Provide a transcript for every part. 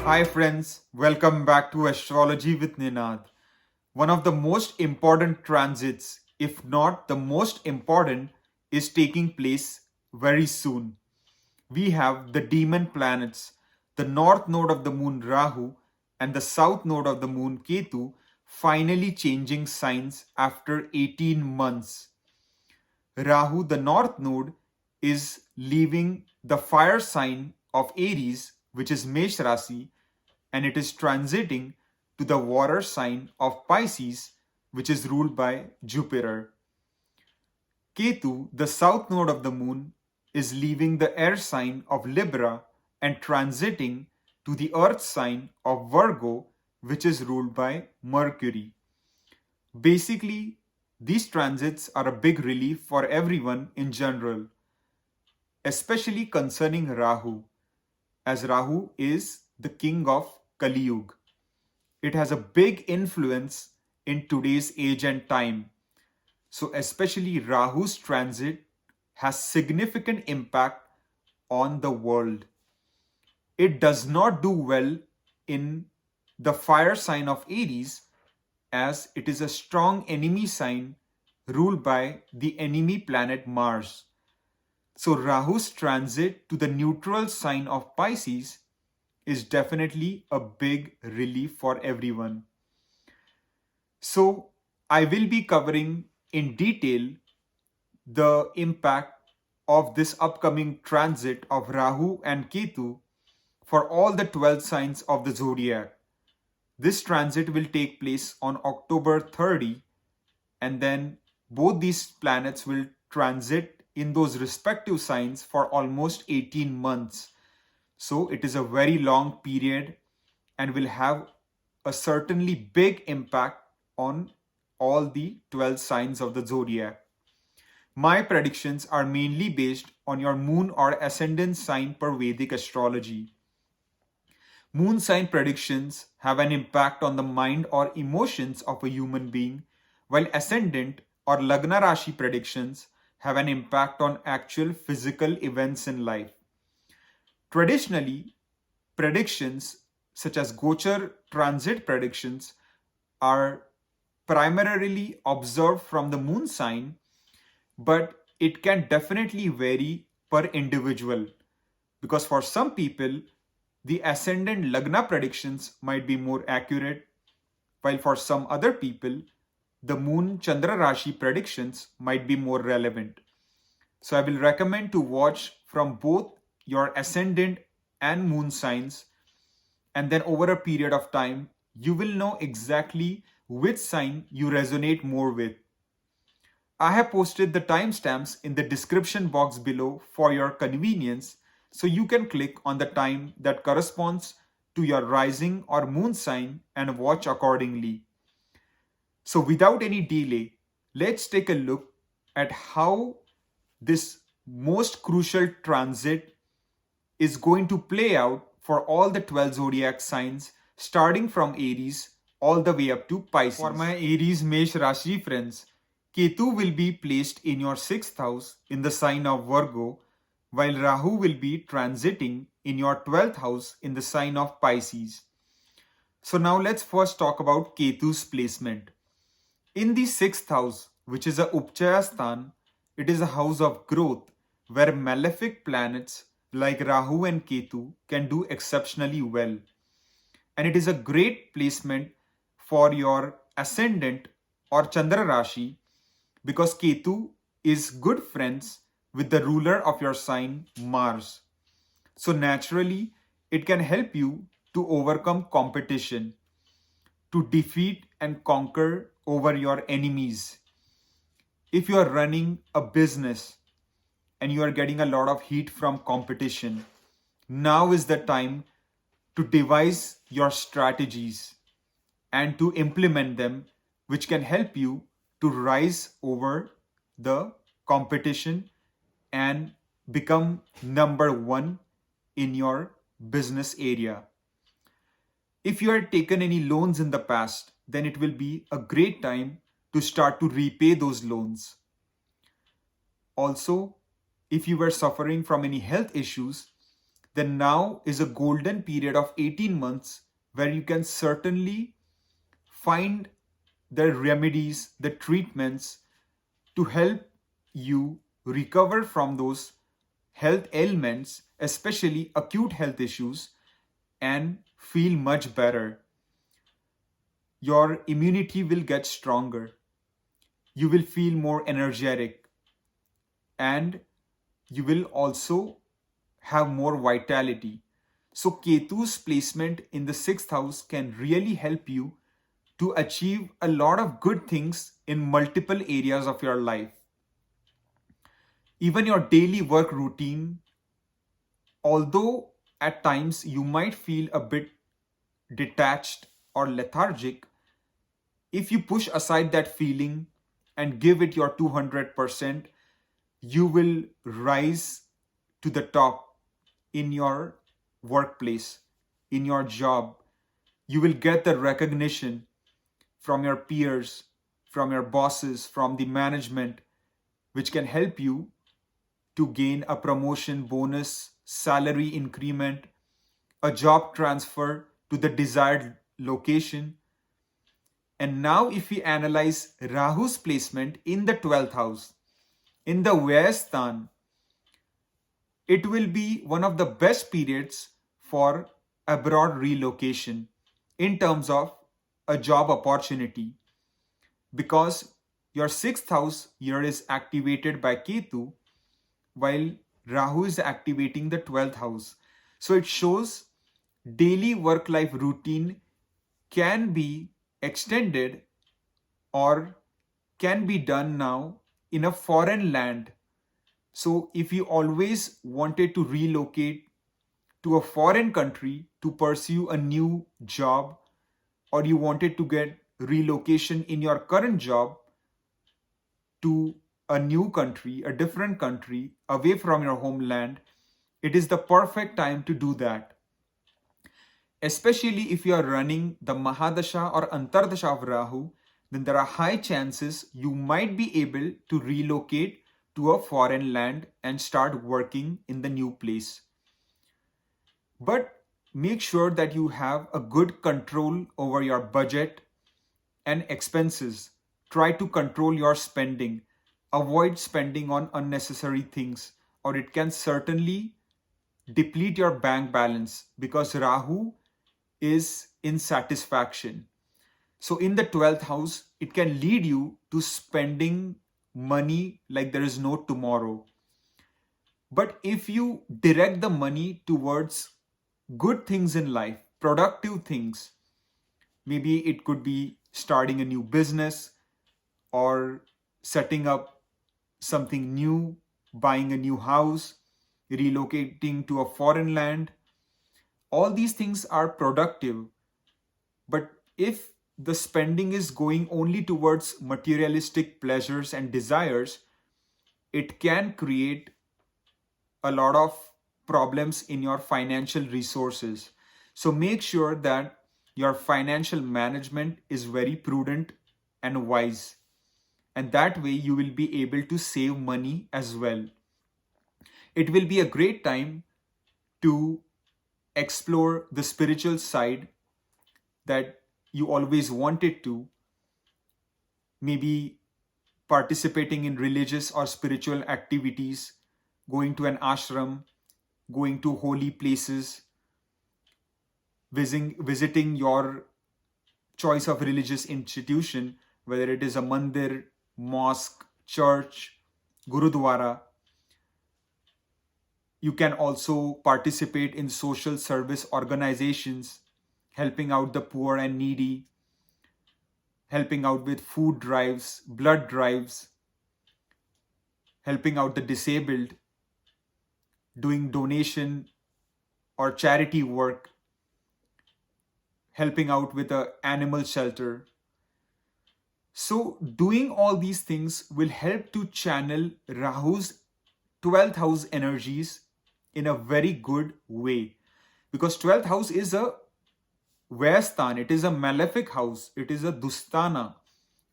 Hi friends, welcome back to Astrology with Ninad. One of the most important transits, if not the most important, is taking place very soon. We have the demon planets, the north node of the moon Rahu and the south node of the moon Ketu finally changing signs after 18 months. Rahu, the north node, is leaving the fire sign of Aries, which is Mesh Rasi, and it is transiting to the water sign of Pisces, which is ruled by Jupiter. Ketu, the south node of the moon, is leaving the air sign of Libra and transiting to the earth sign of Virgo, which is ruled by Mercury. Basically, these transits are a big relief for everyone in general, especially concerning Rahu, as Rahu is the king of Kali Yuga. It has a big influence in today's age and time. So especially Rahu's transit has significant impact on the world. It does not do well in the fire sign of Aries, as it is a strong enemy sign ruled by the enemy planet Mars. So Rahu's transit to the neutral sign of Pisces is definitely a big relief for everyone. So I will be covering in detail the impact of this upcoming transit of Rahu and Ketu for all the 12 signs of the zodiac. This transit will take place on October 30, and then both these planets will transit in those respective signs for almost 18 months. So it is a very long period and will have a certainly big impact on all the 12 signs of the zodiac. My predictions are mainly based on your moon or ascendant sign per Vedic astrology. Moon sign predictions have an impact on the mind or emotions of a human being, while ascendant or Lagna Rashi predictions have an impact on actual physical events in life. Traditionally, predictions such as Gochar transit predictions are primarily observed from the moon sign, but it can definitely vary per individual, because for some people the ascendant Lagna predictions might be more accurate, while for some other people the moon Chandra Rashi predictions might be more relevant. So I will recommend to watch from both your ascendant and moon signs, and then over a period of time you will know exactly which sign you resonate more with. I have posted the timestamps in the description box below for your convenience, so you can click on the time that corresponds to your rising or moon sign and watch accordingly. So without any delay, let's take a look at how this most crucial transit is going to play out for all the 12 zodiac signs, starting from Aries all the way up to Pisces. For my Aries Mesh Rashi friends, Ketu will be placed in your 6th house in the sign of Virgo, while Rahu will be transiting in your 12th house in the sign of Pisces. So now let's first talk about Ketu's placement. In the 6th house, which is a Upchaya Sthan, it is a house of growth where malefic planets like Rahu and Ketu can do exceptionally well. And it is a great placement for your ascendant or Chandra Rashi, because Ketu is good friends with the ruler of your sign, Mars. So naturally, it can help you to overcome competition, to defeat and conquer over your enemies. If you are running a business and you are getting a lot of heat from competition, now is the time to devise your strategies and to implement them, which can help you to rise over the competition and become number one in your business area. If you had taken any loans in the past, then it will be a great time to start to repay those loans. Also, if you were suffering from any health issues, then now is a golden period of 18 months where you can certainly find the remedies, the treatments to help you recover from those health ailments, especially acute health issues, and feel much better. Your immunity will get stronger. You will feel more energetic, and you will also have more vitality. So, Ketu's placement in the sixth house can really help you to achieve a lot of good things in multiple areas of your life. Even your daily work routine, although at times you might feel a bit detached or lethargic, if you push aside that feeling and give it your 200%, you will rise to the top in your workplace, in your job. You will get the recognition from your peers, from your bosses, from the management, which can help you to gain a promotion, bonus, salary increment, a job transfer to the desired location. And now, if we analyze Rahu's placement in the 12th house, in the Vyastan, it will be one of the best periods for abroad relocation in terms of a job opportunity, because your sixth house here is activated by Ketu while Rahu is activating the 12th house. So it shows daily work-life routine can be extended or can be done now in a foreign land. So if you always wanted to relocate to a foreign country to pursue a new job, or you wanted to get relocation in your current job to a new country, a different country, away from your homeland, it is the perfect time to do that. Especially if you are running the Mahadasha or Antardasha of Rahu, then there are high chances you might be able to relocate to a foreign land and start working in the new place. But make sure that you have a good control over your budget and expenses. Try to control your spending. Avoid spending on unnecessary things, or it can certainly deplete your bank balance, because Rahu is in satisfaction. So in the 12th house, it can lead you to spending money like there is no tomorrow. But if you direct the money towards good things in life, productive things, maybe it could be starting a new business or setting up something new, buying a new house, relocating to a foreign land. All these things are productive. But if the spending is going only towards materialistic pleasures and desires, it can create a lot of problems in your financial resources. So make sure that your financial management is very prudent and wise. And that way you will be able to save money as well. It will be a great time to explore the spiritual side that you always wanted to, maybe participating in religious or spiritual activities, going to an ashram, going to holy places, visiting your choice of religious institution, whether it is a mandir, mosque, church, gurudwara. You can also participate in social service organizations, helping out the poor and needy, helping out with food drives, blood drives, helping out the disabled, doing donation or charity work, helping out with an animal shelter. So doing all these things will help to channel Rahu's 12th house energies in a very good way. Because 12th house is a Vyastan, it is a malefic house, it is a Dustana,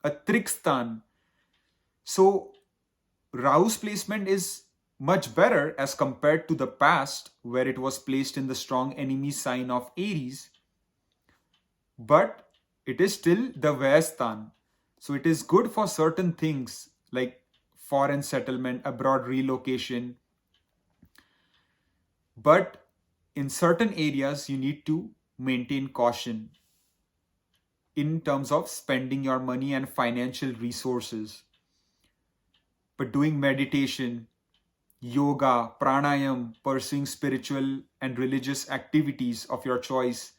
a Trikstan. So Rahu's placement is much better as compared to the past, where it was placed in the strong enemy sign of Aries, but it is still the Vyastan. So it is good for certain things like foreign settlement, abroad relocation. But in certain areas, you need to maintain caution in terms of spending your money and financial resources. But doing meditation, yoga, pranayam, pursuing spiritual and religious activities of your choice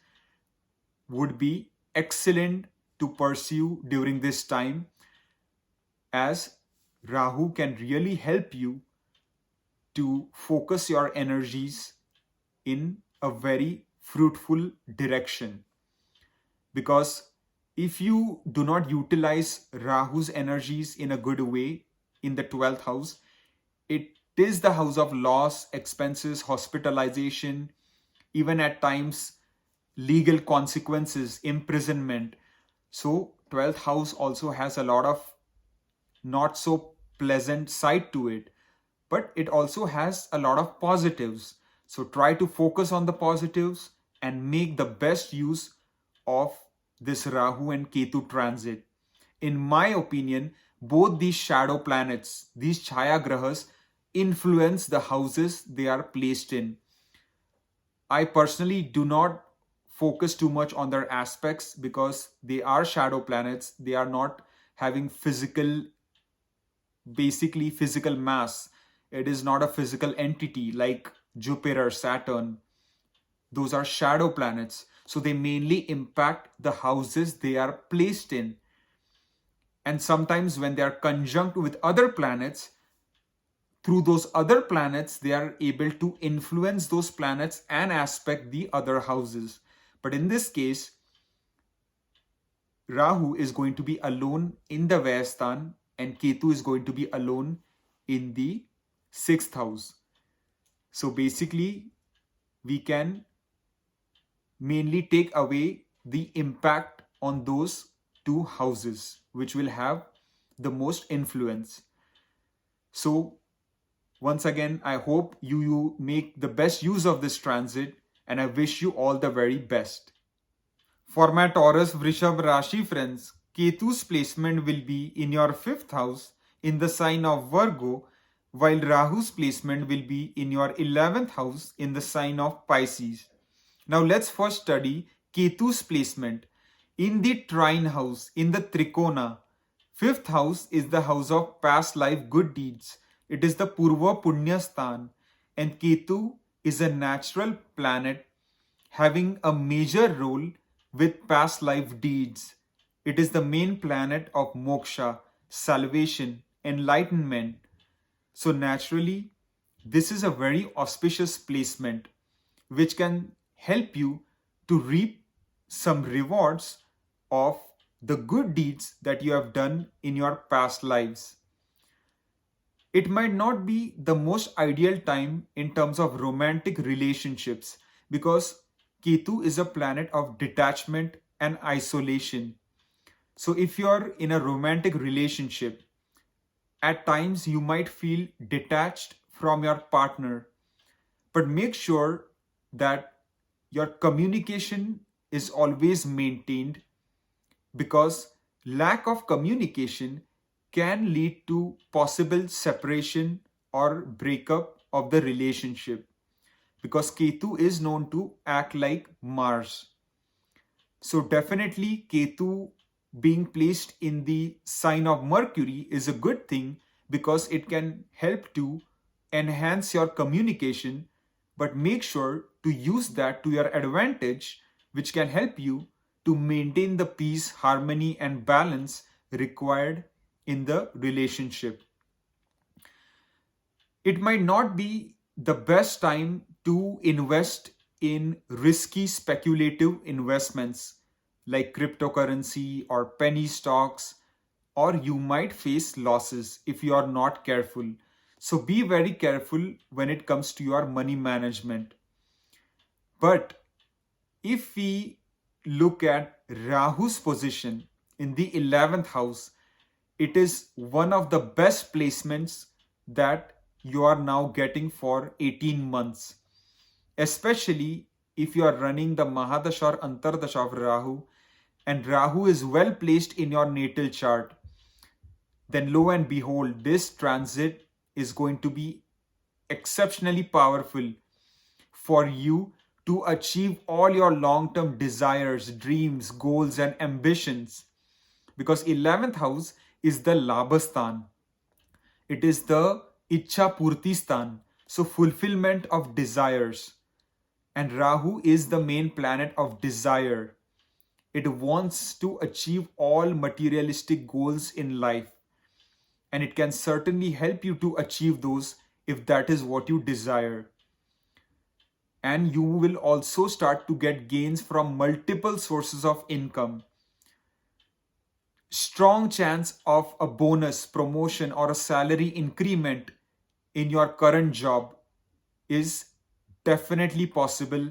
would be excellent to pursue during this time, as Rahu can really help you to focus your energies in a very fruitful direction. Because if you do not utilize Rahu's energies in a good way in the 12th house, it is the house of loss, expenses, hospitalization, even at times legal consequences, imprisonment. So 12th house also has a lot of not so pleasant side to it, but it also has a lot of positives. So try to focus on the positives and make the best use of this Rahu and Ketu transit. In my opinion, both these shadow planets, these Chaya Grahas, influence the houses they are placed in. I personally do not focus too much on their aspects because they are shadow planets. They are not having basically physical mass. It is not a physical entity like Jupiter, Saturn. Those are shadow planets. So they mainly impact the houses they are placed in. And sometimes when they are conjunct with other planets, through those other planets, they are able to influence those planets and aspect the other houses. But in this case, Rahu is going to be alone in the Vyastan and Ketu is going to be alone in the 6th house. So basically, we can mainly take away the impact on those two houses, which will have the most influence. So once again, I hope you make the best use of this transit, and I wish you all the very best. For my Taurus Vrishabh Rashi friends, Ketu's placement will be in your 5th house in the sign of Virgo, while Rahu's placement will be in your 11th house in the sign of Pisces. Now let's first study Ketu's placement in the trine house, in the Trikona. 5th house is the house of past life good deeds. It is the Purva Punya Sthan, and Ketu is a natural planet having a major role with past life deeds. It is the main planet of moksha, salvation, enlightenment. So naturally, this is a very auspicious placement which can help you to reap some rewards of the good deeds that you have done in your past lives. It might not be the most ideal time in terms of romantic relationships because Ketu is a planet of detachment and isolation. So if you're in a romantic relationship, at times you might feel detached from your partner, but make sure that your communication is always maintained, because lack of communication can lead to possible separation or breakup of the relationship, because Ketu is known to act like Mars. So definitely Ketu being placed in the sign of Mercury is a good thing because it can help to enhance your communication, but make sure to use that to your advantage, which can help you to maintain the peace, harmony, and balance required in the relationship. It might not be the best time to invest in risky speculative investments like cryptocurrency or penny stocks, or you might face losses if you are not careful. So be very careful when it comes to your money management. But if we look at Rahu's position in the 11th house, it is one of the best placements that you are now getting for 18 months. Especially if you are running the Mahadasha or Antardasha of Rahu, and Rahu is well placed in your natal chart, then lo and behold, this transit is going to be exceptionally powerful for you to achieve all your long-term desires, dreams, goals, and ambitions. Because 11th house is the Labhastan. It is the Ichha Purti Stan. So fulfillment of desires. And Rahu is the main planet of desire. It wants to achieve all materialistic goals in life. And it can certainly help you to achieve those if that is what you desire. And you will also start to get gains from multiple sources of income. Strong chance of a bonus, promotion, or a salary increment in your current job is definitely possible.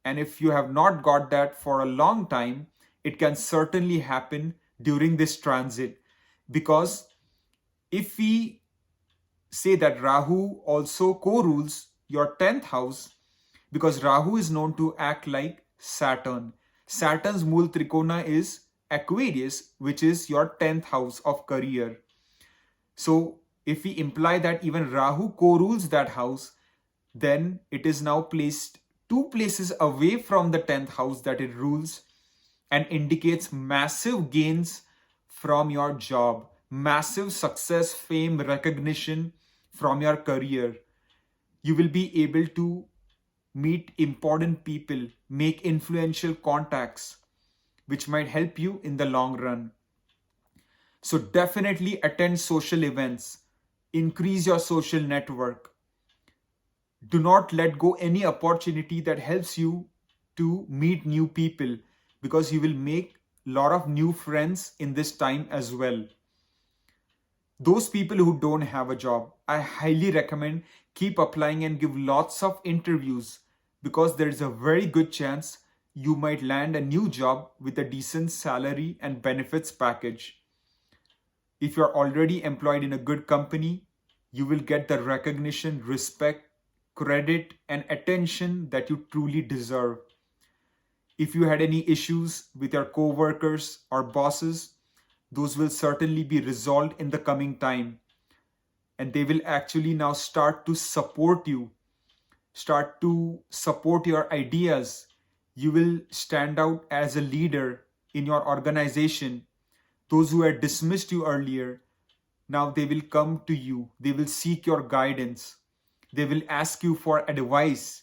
And if you have not got that for a long time, it can certainly happen during this transit. Because if we say that Rahu also co-rules your 10th house, because Rahu is known to act like Saturn. Saturn's Mool Trikona is Aquarius, which is your 10th house of career. So if we imply that even Rahu co-rules that house, then it is now placed 2 places away from the 10th house that it rules, and indicates massive gains from your job, massive success, fame, recognition from your career. You will be able to meet important people, make influential contacts, which might help you in the long run. So definitely attend social events, increase your social network. Do not let go any opportunity that helps you to meet new people, because you will make a lot of new friends in this time as well. Those people who don't have a job, I highly recommend keep applying and give lots of interviews, because there is a very good chance you might land a new job with a decent salary and benefits package. If you're already employed in a good company, you will get the recognition, respect, credit, and attention that you truly deserve. If you had any issues with your co-workers or bosses, those will certainly be resolved in the coming time. And they will actually now start to support you, start to support your ideas. You will stand out as a leader in your organization. Those who had dismissed you earlier, now they will come to you. They will seek your guidance. They will ask you for advice.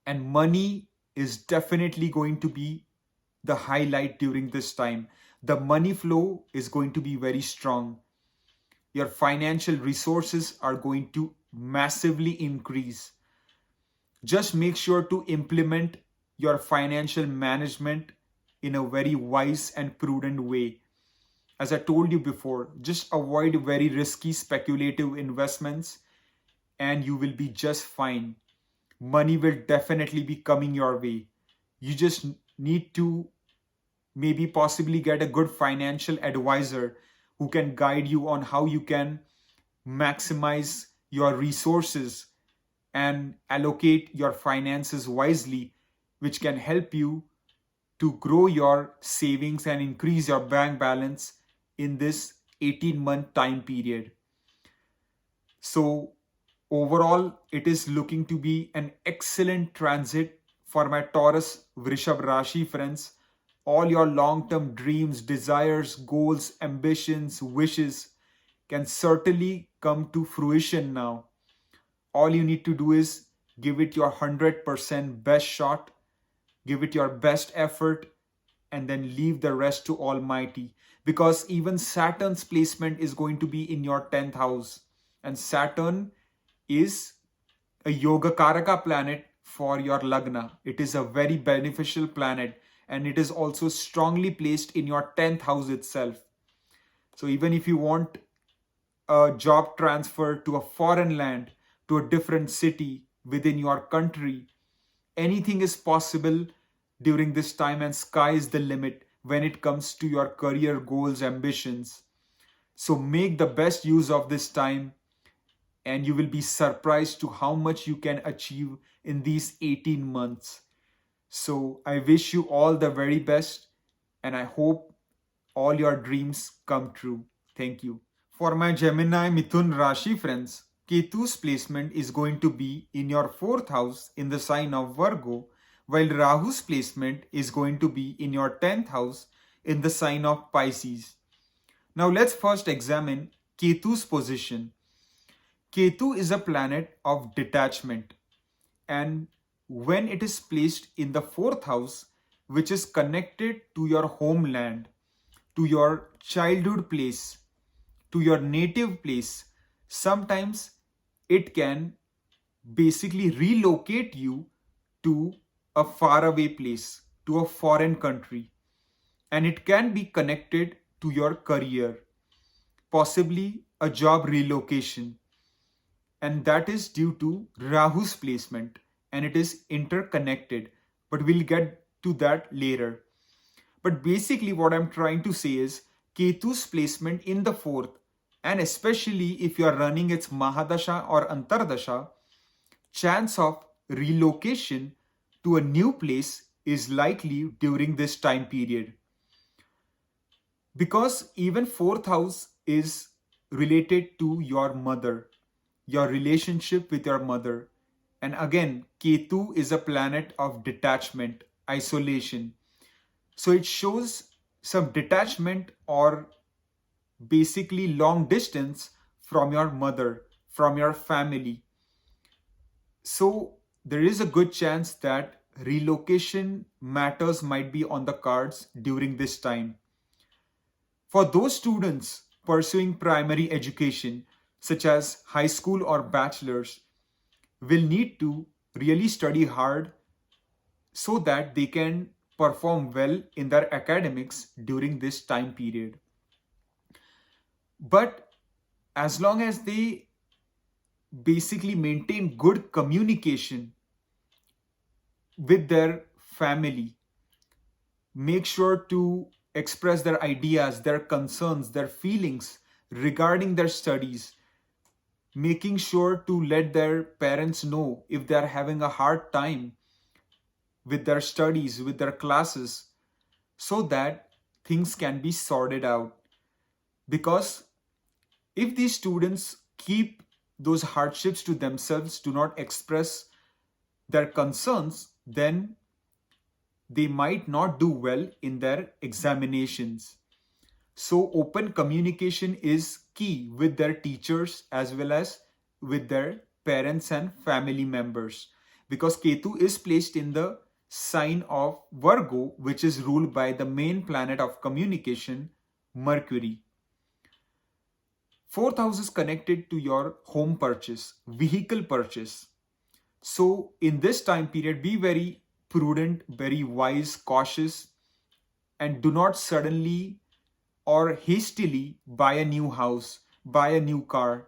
And money is definitely going to be the highlight during this time. The money flow is going to be very strong. Your financial resources are going to massively increase. Just make sure to implement your financial management in a very wise and prudent way. As I told you before, just avoid very risky speculative investments and you will be just fine. Money will definitely be coming your way. You just need to maybe possibly get a good financial advisor who can guide you on how you can maximize your resources and allocate your finances wisely, which can help you to grow your savings and increase your bank balance in this 18-month time period. So overall, it is looking to be an excellent transit for my Taurus Vrishabh Rashi friends. All your long-term dreams, desires, goals, ambitions, wishes can certainly come to fruition now. All you need to do is give it your 100% best shot, give it your best effort, and then leave the rest to Almighty. Because even Saturn's placement is going to be in your 10th house. And Saturn is a Yoga Karaka planet for your Lagna. It is a very beneficial planet. And it is also strongly placed in your 10th house itself. So even if you want a job transfer to a foreign land, to a different city within your country, anything is possible during this time, and sky is the limit when it comes to your career goals, ambitions. So make the best use of this time. and you will be surprised to how much you can achieve in these 18 months. So I wish you all the very best, and I hope all your dreams come true. Thank you. For my Gemini Mithun Rashi friends, Ketu's placement is going to be in your fourth house in the sign of Virgo, while Rahu's placement is going to be in your 10th house in the sign of Pisces. Now let's first examine Ketu's position. Ketu is a planet of detachment, and when it is placed in the fourth house, which is connected to your homeland, to your childhood place, to your native place, sometimes it can basically relocate you to a faraway place, to a foreign country, and it can be connected to your career, possibly a job relocation, and that is due to Rahu's placement, and it is interconnected, but we'll get to that later. But basically what I'm trying to say is Ketu's placement in the fourth, and especially if you are running its Mahadasha or Antardasha, chance of relocation to a new place is likely during this time period. Because even fourth house is related to your mother, your relationship with your mother. And again, Ketu is a planet of detachment, isolation. So it shows some detachment or basically long distance from your mother, from your family. So there is a good chance that relocation matters might be on the cards during this time. For those students pursuing primary education, such as high school or bachelor's, will need to really study hard so that they can perform well in their academics during this time period. But as long as they basically maintain good communication with their family, make sure to express their ideas, their concerns, their feelings regarding their studies, making sure to let their parents know if they are having a hard time with their studies, with their classes, so that things can be sorted out. Because if these students keep those hardships to themselves, do not express their concerns, then they might not do well in their examinations. So open communication is key with their teachers as well as with their parents and family members, because Ketu is placed in the sign of Virgo, which is ruled by the main planet of communication, Mercury. Fourth house is connected to your home purchase, vehicle purchase. So in this time period, be very prudent, very wise, cautious, and do not suddenly or hastily buy a new house, buy a new car,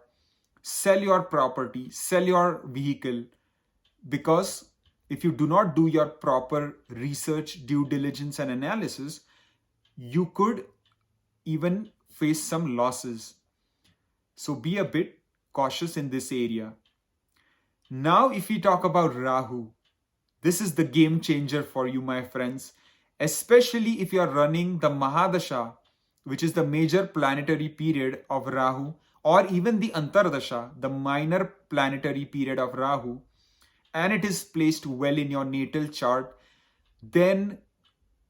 sell your property, sell your vehicle, because if you do not do your proper research, due diligence, and analysis, you could even face some losses. So be a bit cautious in this area. Now, if we talk about Rahu, this is the game changer for you, my friends, especially if you are running the Mahadasha, which is the major planetary period of Rahu, or even the Antardasha, the minor planetary period of Rahu, and it is placed well in your natal chart, then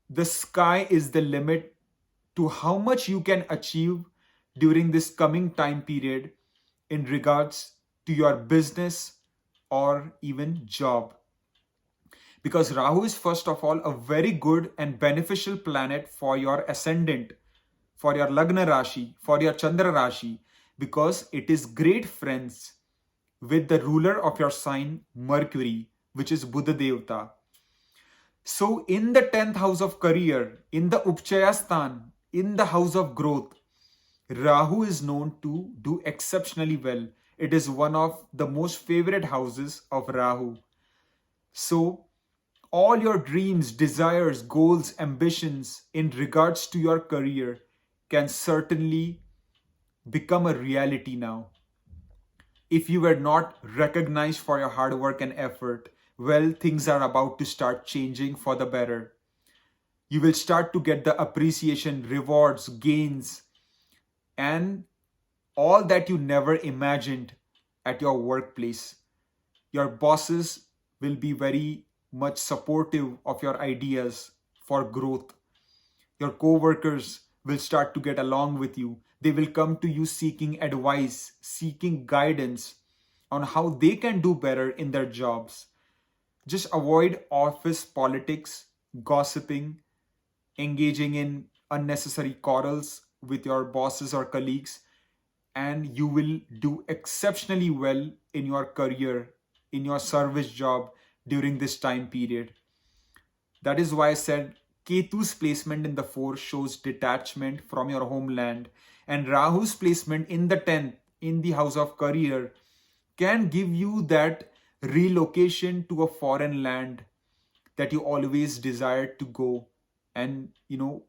the sky is the limit to how much you can achieve during this coming time period in regards to your business or even job. Because Rahu is first of all a very good and beneficial planet for your ascendant, for your Lagna Rashi, for your Chandra Rashi, because it is great friends with the ruler of your sign, Mercury, which is Buddha Devta. So in the 10th house of career, in the Upchaya Sthan, in the house of growth, Rahu is known to do exceptionally well. It is one of the most favorite houses of Rahu. So all your dreams, desires, goals, ambitions in regards to your career can certainly become a reality now. If you were not recognized for your hard work and effort, well, things are about to start changing for the better. You will start to get the appreciation, rewards, gains, and all that you never imagined at your workplace. Your bosses will be very much supportive of your ideas for growth. Your co-workers will start to get along with you. They will come to you seeking advice, seeking guidance on how they can do better in their jobs. Just avoid office politics, gossiping, engaging in unnecessary quarrels with your bosses or colleagues, and you will do exceptionally well in your career, in your service job during this time period. That is why I said Ketu's placement in the 4th shows detachment from your homeland, and Rahu's placement in the 10th, in the house of career, can give you that relocation to a foreign land that you always desired to go and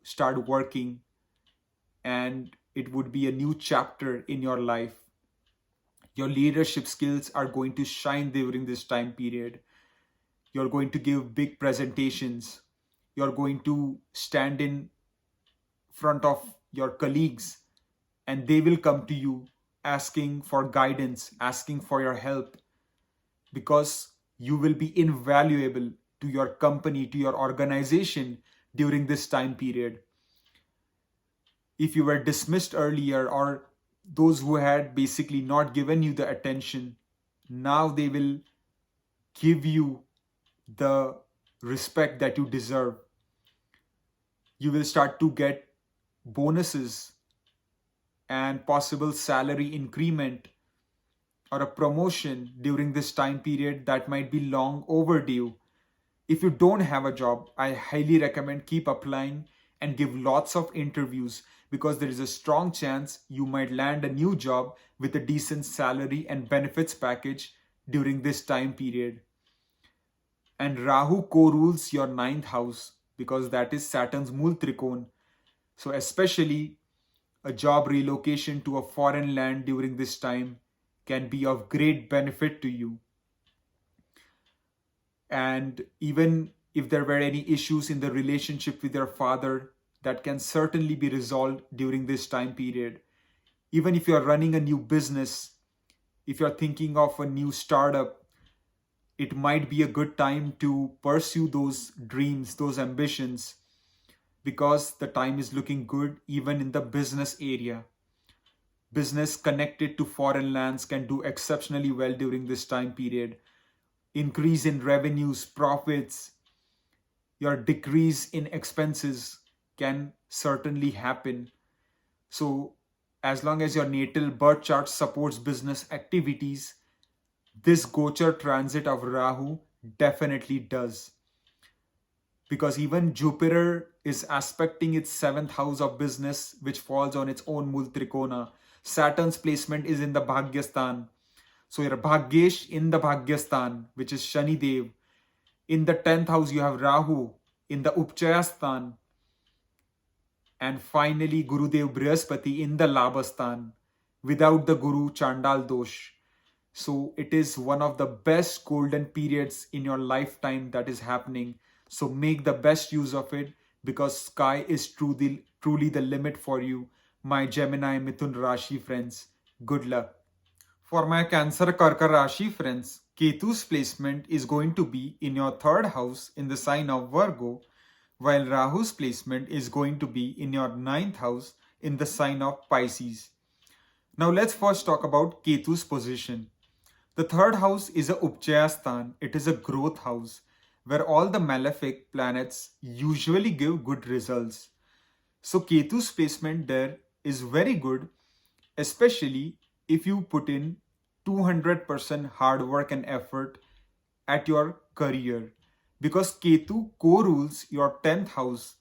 start working, and it would be a new chapter in your life. Your leadership skills are going to shine during this time period. You're going to give big presentations. You're going to stand in front of your colleagues, and they will come to you asking for guidance, asking for your help, because you will be invaluable to your company, to your organization during this time period. If you were dismissed earlier, or those who had basically not given you the attention, now they will give you the respect that you deserve. You will start to get bonuses and possible salary increment or a promotion during this time period that might be long overdue. If you don't have a job, I highly recommend keep applying and give lots of interviews, because there is a strong chance you might land a new job with a decent salary and benefits package during this time period. And Rahu co-rules your 9th house, because that is Saturn's Mool Trikon. So especially a job relocation to a foreign land during this time can be of great benefit to you. And even if there were any issues in the relationship with your father, that can certainly be resolved during this time period. Even if you're running a new business, if you're thinking of a new startup, it might be a good time to pursue those dreams, those ambitions, because the time is looking good even in the business area. Business connected to foreign lands can do exceptionally well during this time period. Increase in revenues, profits, your decrease in expenses can certainly happen. So as long as your natal birth chart supports business activities, this Gochar transit of Rahu definitely does. Because even Jupiter is aspecting its 7th house of business, which falls on its own Mool Trikona. Saturn's placement is in the Bhagyastan. So your Bhagyesh in the Bhagyastan, which is Shani Dev. In the 10th house, you have Rahu in the Upchayastan. And finally, Gurudev Brihaspati in the Labhastan, without the Guru Chandal Dosh. So it is one of the best golden periods in your lifetime that is happening. So make the best use of it, because sky is truly the limit for you, my Gemini Mithun Rashi friends. Good luck. For my Cancer Karka Rashi friends, Ketu's placement is going to be in your 3rd house in the sign of Virgo, while Rahu's placement is going to be in your 9th house in the sign of Pisces. Now let's first talk about Ketu's position. The 3rd house is a Upchayastan. It is a growth house where all the malefic planets usually give good results. So Ketu's placement there is very good, especially if you put in 200% hard work and effort at your career, because Ketu co-rules your 10th house.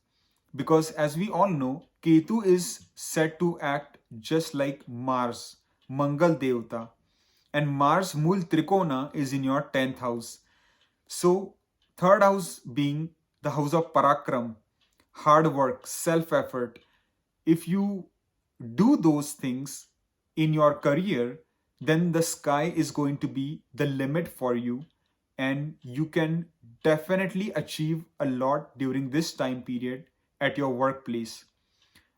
Because as we all know, Ketu is said to act just like Mars, Mangal Devta, and Mars Mool Trikona is in your 10th house. So 3rd house being the house of Parakram, hard work, self-effort. If you do those things in your career, then the sky is going to be the limit for you, and you can definitely achieve a lot during this time period at your workplace.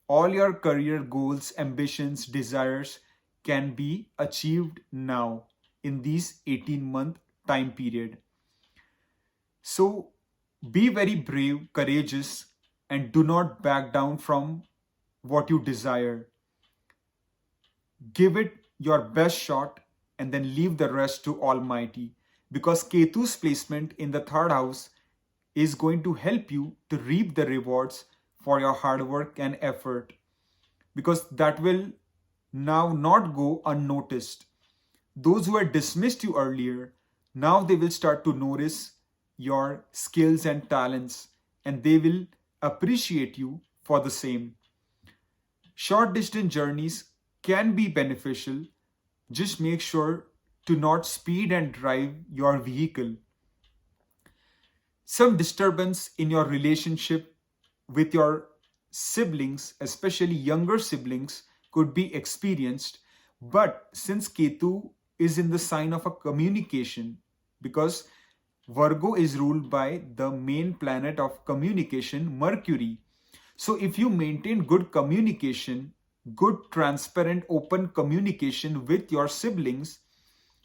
All your career goals, ambitions, desires can be achieved now in these 18-month time period. So be very brave, courageous, and do not back down from what you desire. Give it your best shot and then leave the rest to Almighty. Because Ketu's placement in the third house is going to help you to reap the rewards for your hard work and effort. Because that will now not go unnoticed. Those who had dismissed you earlier, now they will start to notice your skills and talents, and they will appreciate you for the same. Short distance journeys can be beneficial. Just make sure to not speed and drive your vehicle. Some disturbance in your relationship with your siblings, especially younger siblings, could be experienced. But since Ketu is in the sign of a communication, because Virgo is ruled by the main planet of communication, Mercury. So if you maintain good communication, good, transparent, open communication with your siblings,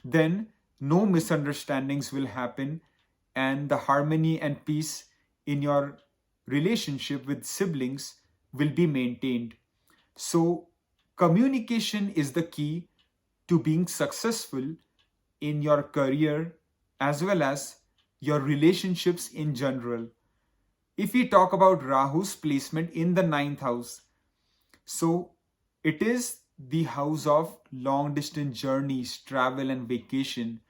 then no misunderstandings will happen, and the harmony and peace in your relationship with siblings will be maintained. So communication is the key to being successful in your career as well as your relationships in general. If we talk about Rahu's placement in the ninth house, so it is the house of long distance journeys, travel and vacation.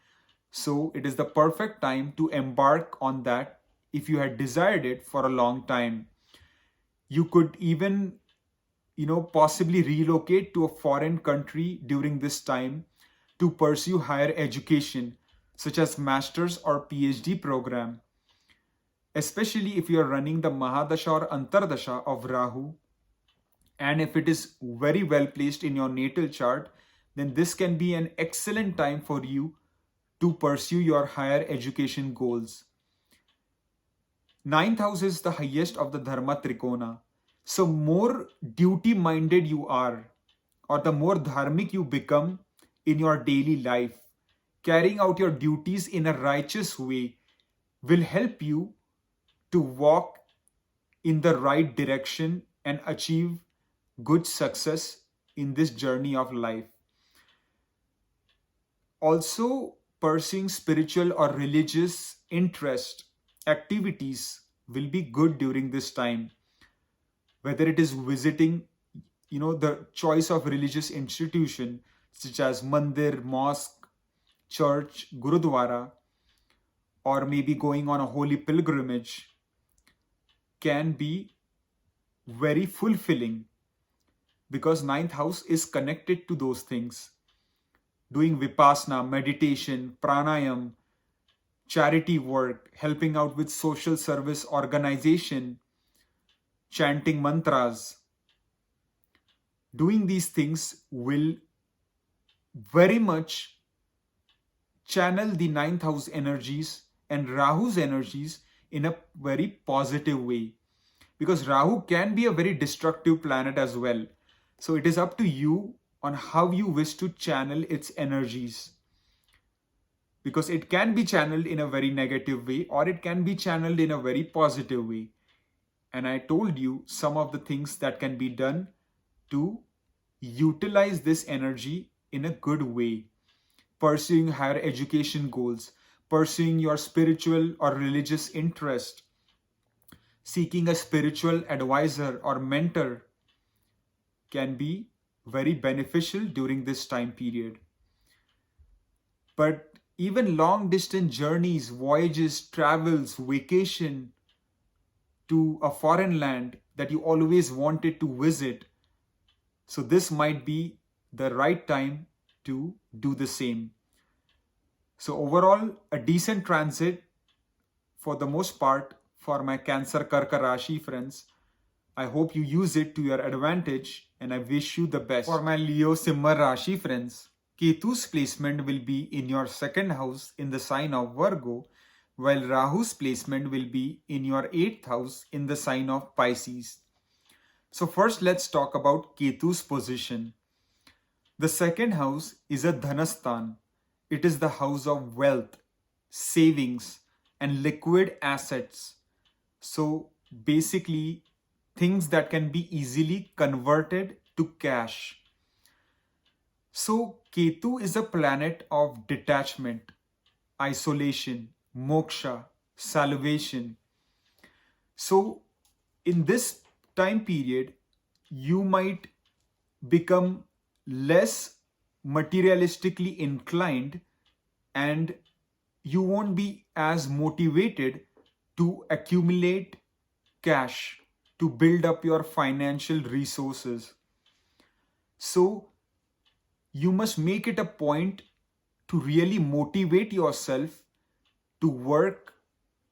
So it is the perfect time to embark on that if you had desired it for a long time. You could even, possibly relocate to a foreign country during this time to pursue higher education, such as master's or PhD program. Especially if you are running the Mahadasha or Antardasha of Rahu, and if it is very well placed in your natal chart, then this can be an excellent time for you to pursue your higher education goals. Ninth house is the highest of the Dharma Trikona. So more duty-minded you are, or the more dharmic you become in your daily life, carrying out your duties in a righteous way will help you to walk in the right direction and achieve good success in this journey of life. Also, pursuing spiritual or religious interest activities will be good during this time. Whether it is visiting, the choice of religious institution such as mandir, mosque, church, gurudwara, or maybe going on a holy pilgrimage can be very fulfilling, because ninth house is connected to those things. Doing vipassana, meditation, pranayam, charity work, helping out with social service organization, chanting mantras. Doing these things will very much channel the ninth house energies and Rahu's energies in a very positive way. Because Rahu can be a very destructive planet as well. So it is up to you on how you wish to channel its energies. Because it can be channeled in a very negative way, or it can be channeled in a very positive way. And I told you some of the things that can be done to utilize this energy in a good way. Pursuing higher education goals, pursuing your spiritual or religious interest, seeking a spiritual advisor or mentor can be very beneficial during this time period. But even long distance journeys, voyages, travels, vacation to a foreign land that you always wanted to visit, so this might be the right time to do the same. So overall, a decent transit for the most part for my Cancer Kark Rashi friends. I hope you use it to your advantage, and I wish you the best. For my Leo Simha Rashi friends, Ketu's placement will be in your second house in the sign of Virgo, while Rahu's placement will be in your eighth house in the sign of Pisces. So first let's talk about Ketu's position. The second house is a Dhanastan. It is the house of wealth, savings, and liquid assets. So basically, things that can be easily converted to cash. So Ketu is a planet of detachment, isolation, moksha, salvation. So in this time period, you might become less materialistically inclined, and you won't be as motivated to accumulate cash, to build up your financial resources. So you must make it a point to really motivate yourself to work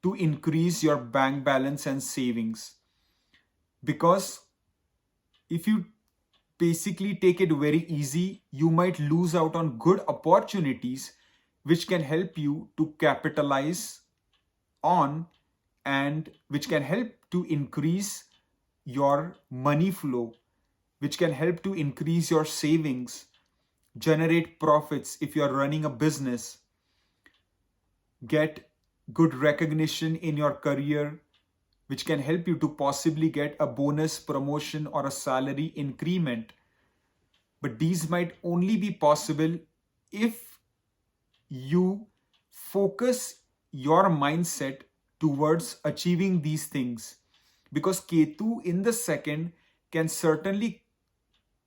to increase your bank balance and savings. Because if you basically take it very easy, you might lose out on good opportunities which can help you to capitalize on, and which can help to increase your money flow, which can help to increase your savings, generate profits if you are running a business, get good recognition in your career, which can help you to possibly get a bonus, promotion, or a salary increment. But these might only be possible if you focus your mindset towards achieving these things. Because Ketu in the second can certainly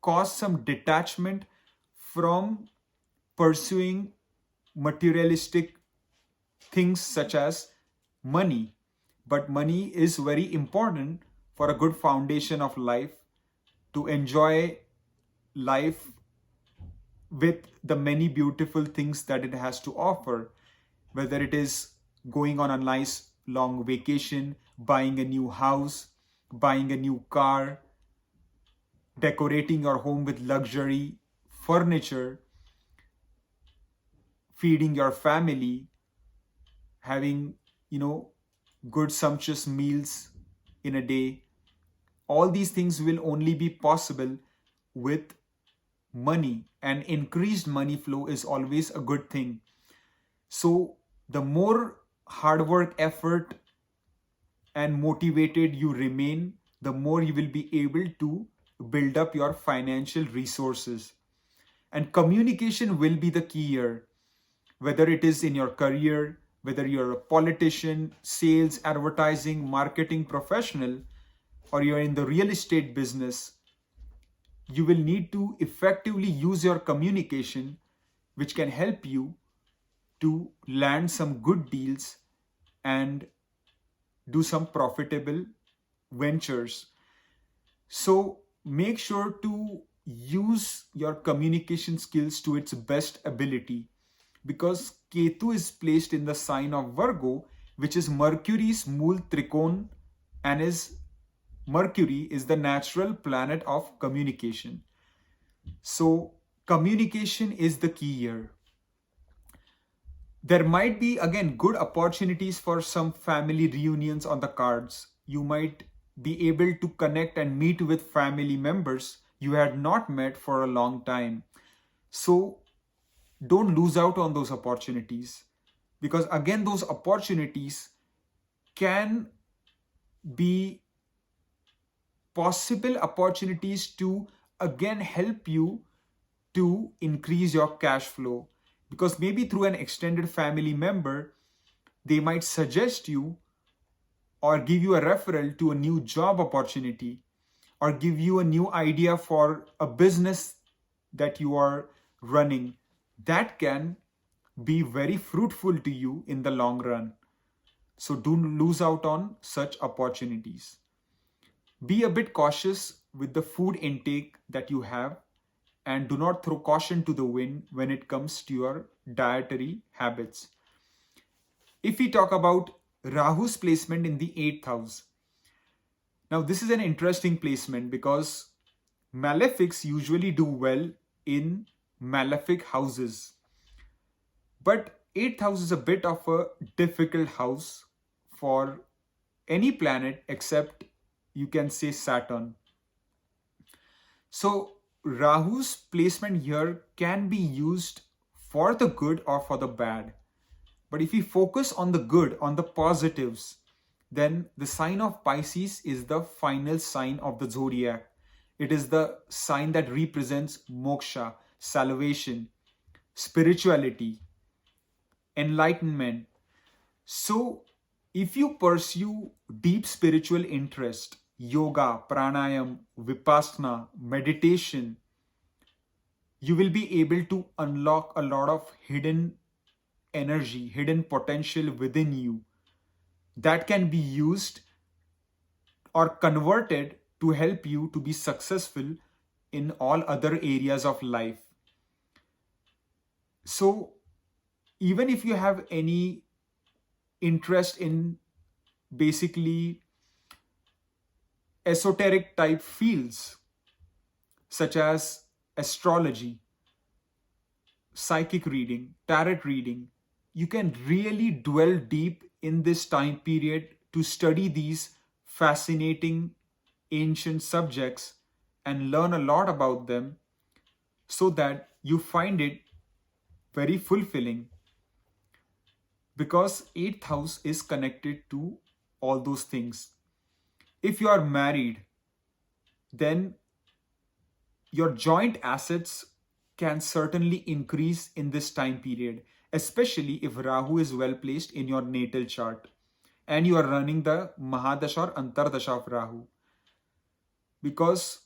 cause some detachment from pursuing materialistic things such as money. But money is very important for a good foundation of life, to enjoy life with the many beautiful things that it has to offer, whether it is going on a nice long vacation, buying a new house, buying a new car, decorating your home with luxury furniture, feeding your family, having, good sumptuous meals in a day. All these things will only be possible with money, and increased money flow is always a good thing. So the more hard work, effort, and motivated you remain, the more you will be able to build up your financial resources. And communication will be the key here, whether it is in your career, whether you're a politician, sales, advertising, marketing professional, or you're in the real estate business. You will need to effectively use your communication, which can help you to land some good deals and do some profitable ventures. So make sure to use your communication skills to its best ability, because Ketu is placed in the sign of Virgo, which is Mercury's Mool Trikon, and Mercury is the natural planet of communication. So communication is the key here. There might be, again, good opportunities for some family reunions on the cards. You might be able to connect and meet with family members you had not met for a long time. So don't lose out on those opportunities, because again, those opportunities can be possible opportunities to again help you to increase your cash flow. Because maybe through an extended family member, they might suggest you or give you a referral to a new job opportunity, or give you a new idea for a business that you are running, that can be very fruitful to you in the long run. So don't lose out on such opportunities. Be a bit cautious with the food intake that you have, and do not throw caution to the wind when it comes to your dietary habits. If we talk about Rahu's placement in the 8th house, now this is an interesting placement because malefics usually do well in malefic houses. But 8th house is a bit of a difficult house for any planet except, you can say, Saturn. So Rahu's placement here can be used for the good or for the bad. But if we focus on the good, on the positives, then the sign of Pisces is the final sign of the zodiac. It is the sign that represents moksha, salvation, spirituality, enlightenment. So, if you pursue deep spiritual interest, yoga, pranayam, vipassana, meditation, you will be able to unlock a lot of hidden energy, hidden potential within you that can be used or converted to help you to be successful in all other areas of life. So, even if you have any interest in basically esoteric type fields such as astrology, psychic reading, tarot reading, you can really dwell deep in this time period to study these fascinating ancient subjects and learn a lot about them so that you find it very fulfilling, because 8th house is connected to all those things. If you are married, then your joint assets can certainly increase in this time period, especially if Rahu is well placed in your natal chart and you are running the Mahadasha or Antardasha of Rahu. Because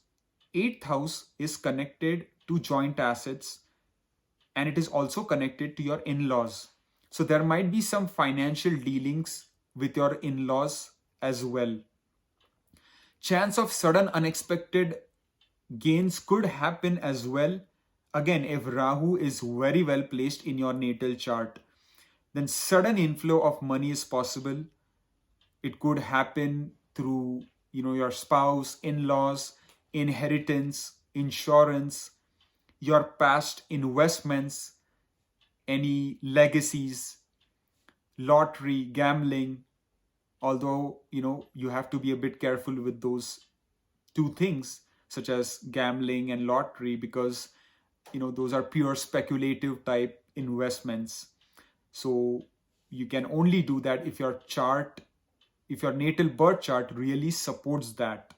8th house is connected to joint assets and it is also connected to your in-laws. So there might be some financial dealings with your in-laws as well. Chance of sudden unexpected gains could happen as well. Again, if Rahu is very well placed in your natal chart, then sudden inflow of money is possible. It could happen through, your spouse, in-laws, inheritance, insurance, your past investments, any legacies, lottery, gambling. Although, you have to be a bit careful with those two things, such as gambling and lottery, because, those are pure speculative type investments. So you can only do that if your natal birth chart really supports that.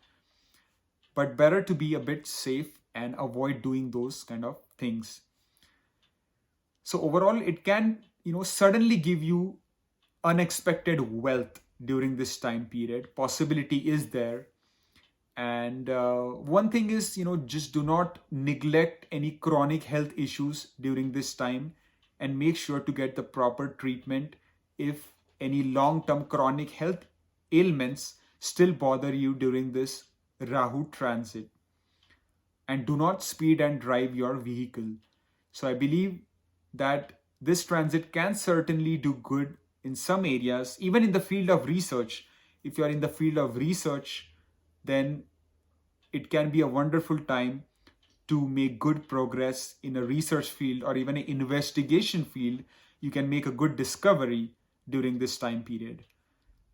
But better to be a bit safe and avoid doing those kind of things. So overall, it can, suddenly give you unexpected wealth during this time period. Possibility is there. And one thing is, just do not neglect any chronic health issues during this time, and make sure to get the proper treatment if any long-term chronic health ailments still bother you during this Rahu transit. And do not speed and drive your vehicle. So I believe that this transit can certainly do good in some areas, even in the field of research. If you are in the field of research, then it can be a wonderful time to make good progress in a research field or even an investigation field. You can make a good discovery during this time period.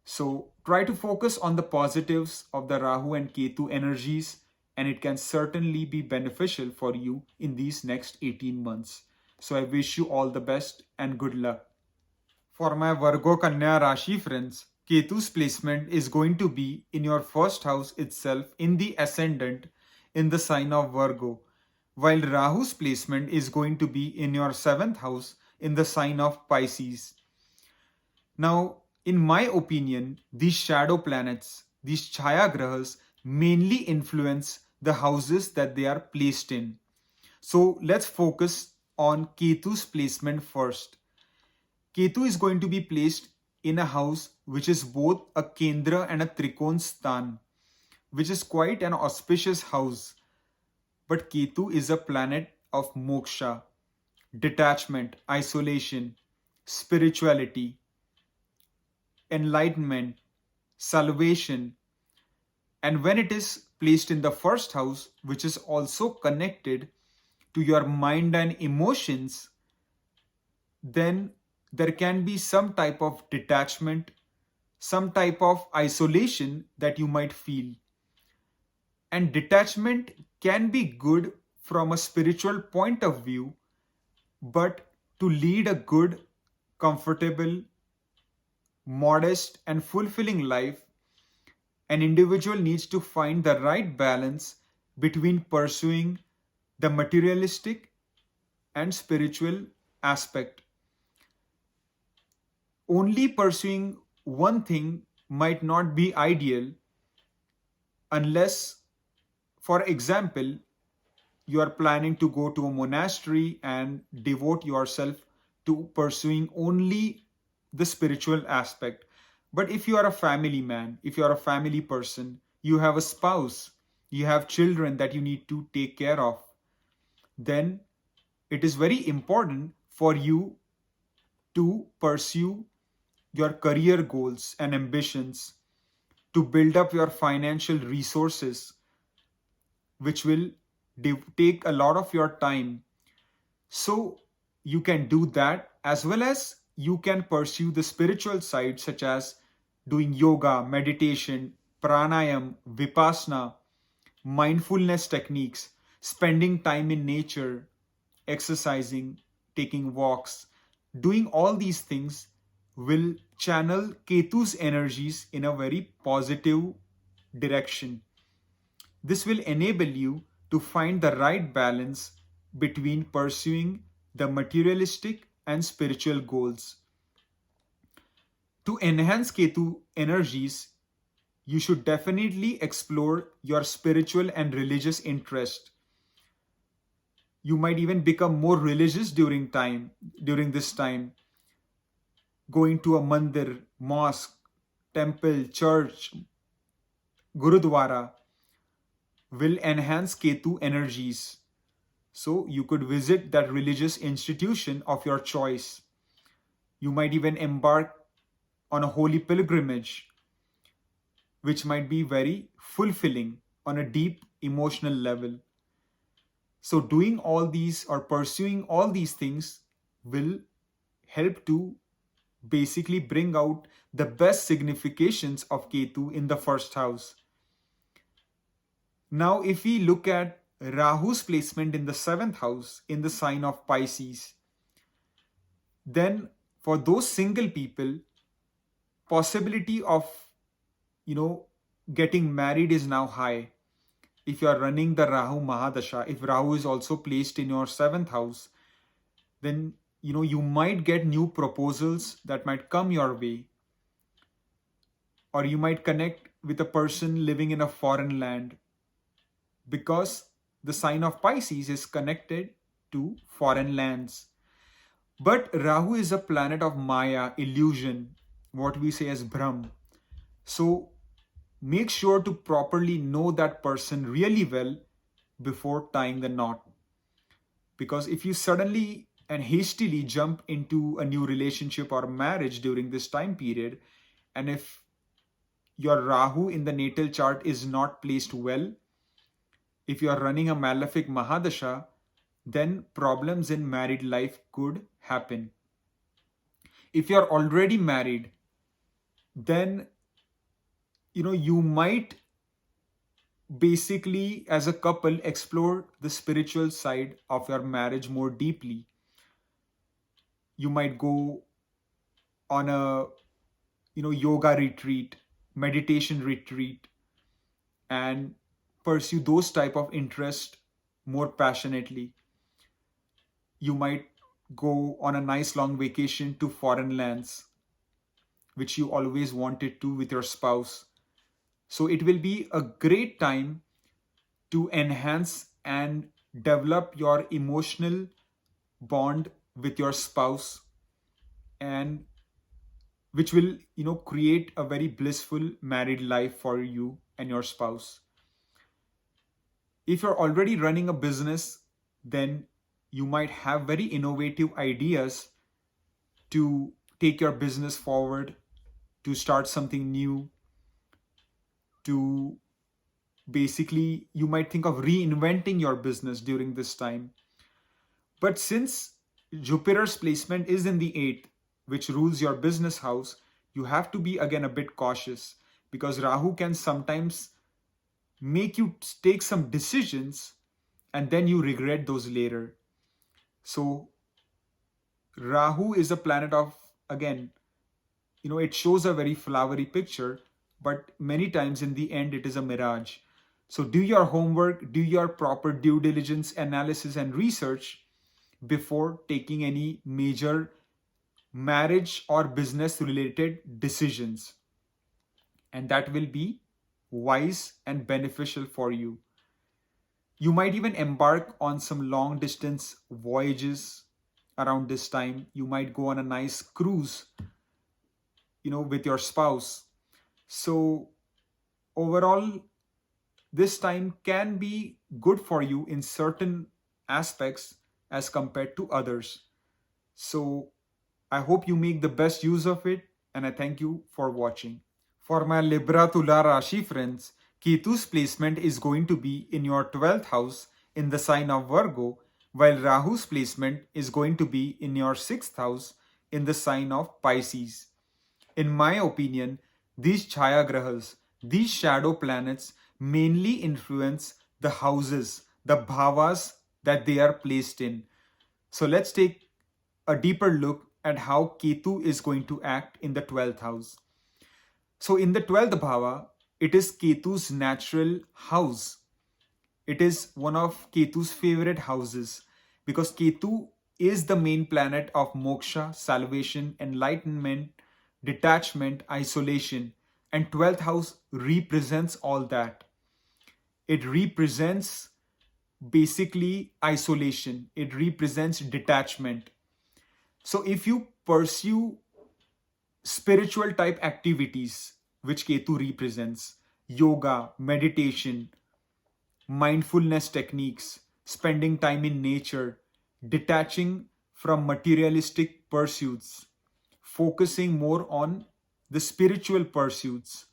So try to focus on the positives of the Rahu and Ketu energies, and it can certainly be beneficial for you in these next 18 months. So I wish you all the best and good luck. For my Virgo Kanya Rashi friends, Ketu's placement is going to be in your first house itself in the ascendant in the sign of Virgo, while Rahu's placement is going to be in your 7th house in the sign of Pisces. Now, in my opinion, these shadow planets, these Chaya Grahas, mainly influence the houses that they are placed in. So let's focus on Ketu's placement first. Ketu is going to be placed in a house which is both a Kendra and a Trikon Sthan, which is quite an auspicious house. But Ketu is a planet of moksha, detachment, isolation, spirituality, enlightenment, salvation. And when it is placed in the first house, which is also connected to your mind and emotions, then there can be some type of detachment, some type of isolation that you might feel. And detachment can be good from a spiritual point of view, but to lead a good, comfortable, modest, and fulfilling life, an individual needs to find the right balance between pursuing the materialistic and spiritual aspect. Only pursuing one thing might not be ideal unless, for example, you are planning to go to a monastery and devote yourself to pursuing only the spiritual aspect. But if you are a family man, if you are a family person, you have a spouse, you have children that you need to take care of, then it is very important for you to pursue your career goals and ambitions, to build up your financial resources, which will take a lot of your time. So you can do that, as well as you can pursue the spiritual side, such as doing yoga, meditation, pranayam, vipassana, mindfulness techniques, spending time in nature, exercising, taking walks. Doing all these things will channel Ketu's energies in a very positive direction. This will enable you to find the right balance between pursuing the materialistic and spiritual goals. To enhance Ketu energies, you should definitely explore your spiritual and religious interest. You might even become more religious during this time, going to a mandir, mosque, temple, church, gurudwara will enhance Ketu energies. So you could visit that religious institution of your choice. You might even embark on a holy pilgrimage, which might be very fulfilling on a deep emotional level. So doing all these or pursuing all these things will help to basically bring out the best significations of Ketu in the first house. Now, if we look at Rahu's placement in the seventh house in the sign of Pisces, then for those single people, possibility of you know getting married is now high. If you are running the Rahu Mahadasha, if Rahu is also placed in your seventh house, then you might get new proposals that might come your way, or you might connect with a person living in a foreign land, because the sign of Pisces is connected to foreign lands. But Rahu is a planet of Maya, illusion, what we say as Brahm. So make sure to properly know that person really well before tying the knot. Because if you suddenly and hastily jump into a new relationship or marriage during this time period, and if your Rahu in the natal chart is not placed well, if you are running a malefic Mahadasha, then problems in married life could happen. If you are already married, then you might basically as a couple explore the spiritual side of your marriage more deeply. You might go on a yoga retreat, meditation retreat, and pursue those type of interest more passionately. You might go on a nice long vacation to foreign lands, which you always wanted to with your spouse. So it will be a great time to enhance and develop your emotional bond with your spouse, and which will create a very blissful married life for you and your spouse. If you're already running a business, then you might have very innovative ideas to take your business forward, to start something new, to basically you might think of reinventing your business during this time. But since Jupiter's placement is in the 8th, which rules your business house, you have to be again a bit cautious, because Rahu can sometimes make you take some decisions and then you regret those later. So Rahu is a planet of, again, it shows a very flowery picture, but many times in the end it is a mirage. So do your homework, do your proper due diligence analysis and research before taking any major marriage or business related decisions, and that will be wise and beneficial for you. You might even embark on some long distance voyages around this time. You might go on a nice cruise, with your spouse. So overall, this time can be good for you in certain aspects as compared to others. So I hope you make the best use of it, and I thank you for watching. For my Libra Tula Rashi friends, Ketu's placement is going to be in your 12th house in the sign of Virgo, while Rahu's placement is going to be in your 6th house in the sign of Pisces. In my opinion, these Chaya Grahas, these shadow planets, mainly influence the houses, the bhavas that they are placed in. So let's take a deeper look at how Ketu is going to act in the 12th house. So in the 12th bhava, it is Ketu's natural house. It is one of Ketu's favorite houses because Ketu is the main planet of moksha, salvation, enlightenment, detachment, isolation, and 12th house represents all that. It represents basically isolation. It represents detachment. So if you pursue spiritual type activities, which Ketu represents, yoga, meditation, mindfulness techniques, spending time in nature, detaching from materialistic pursuits, focusing more on the spiritual pursuits,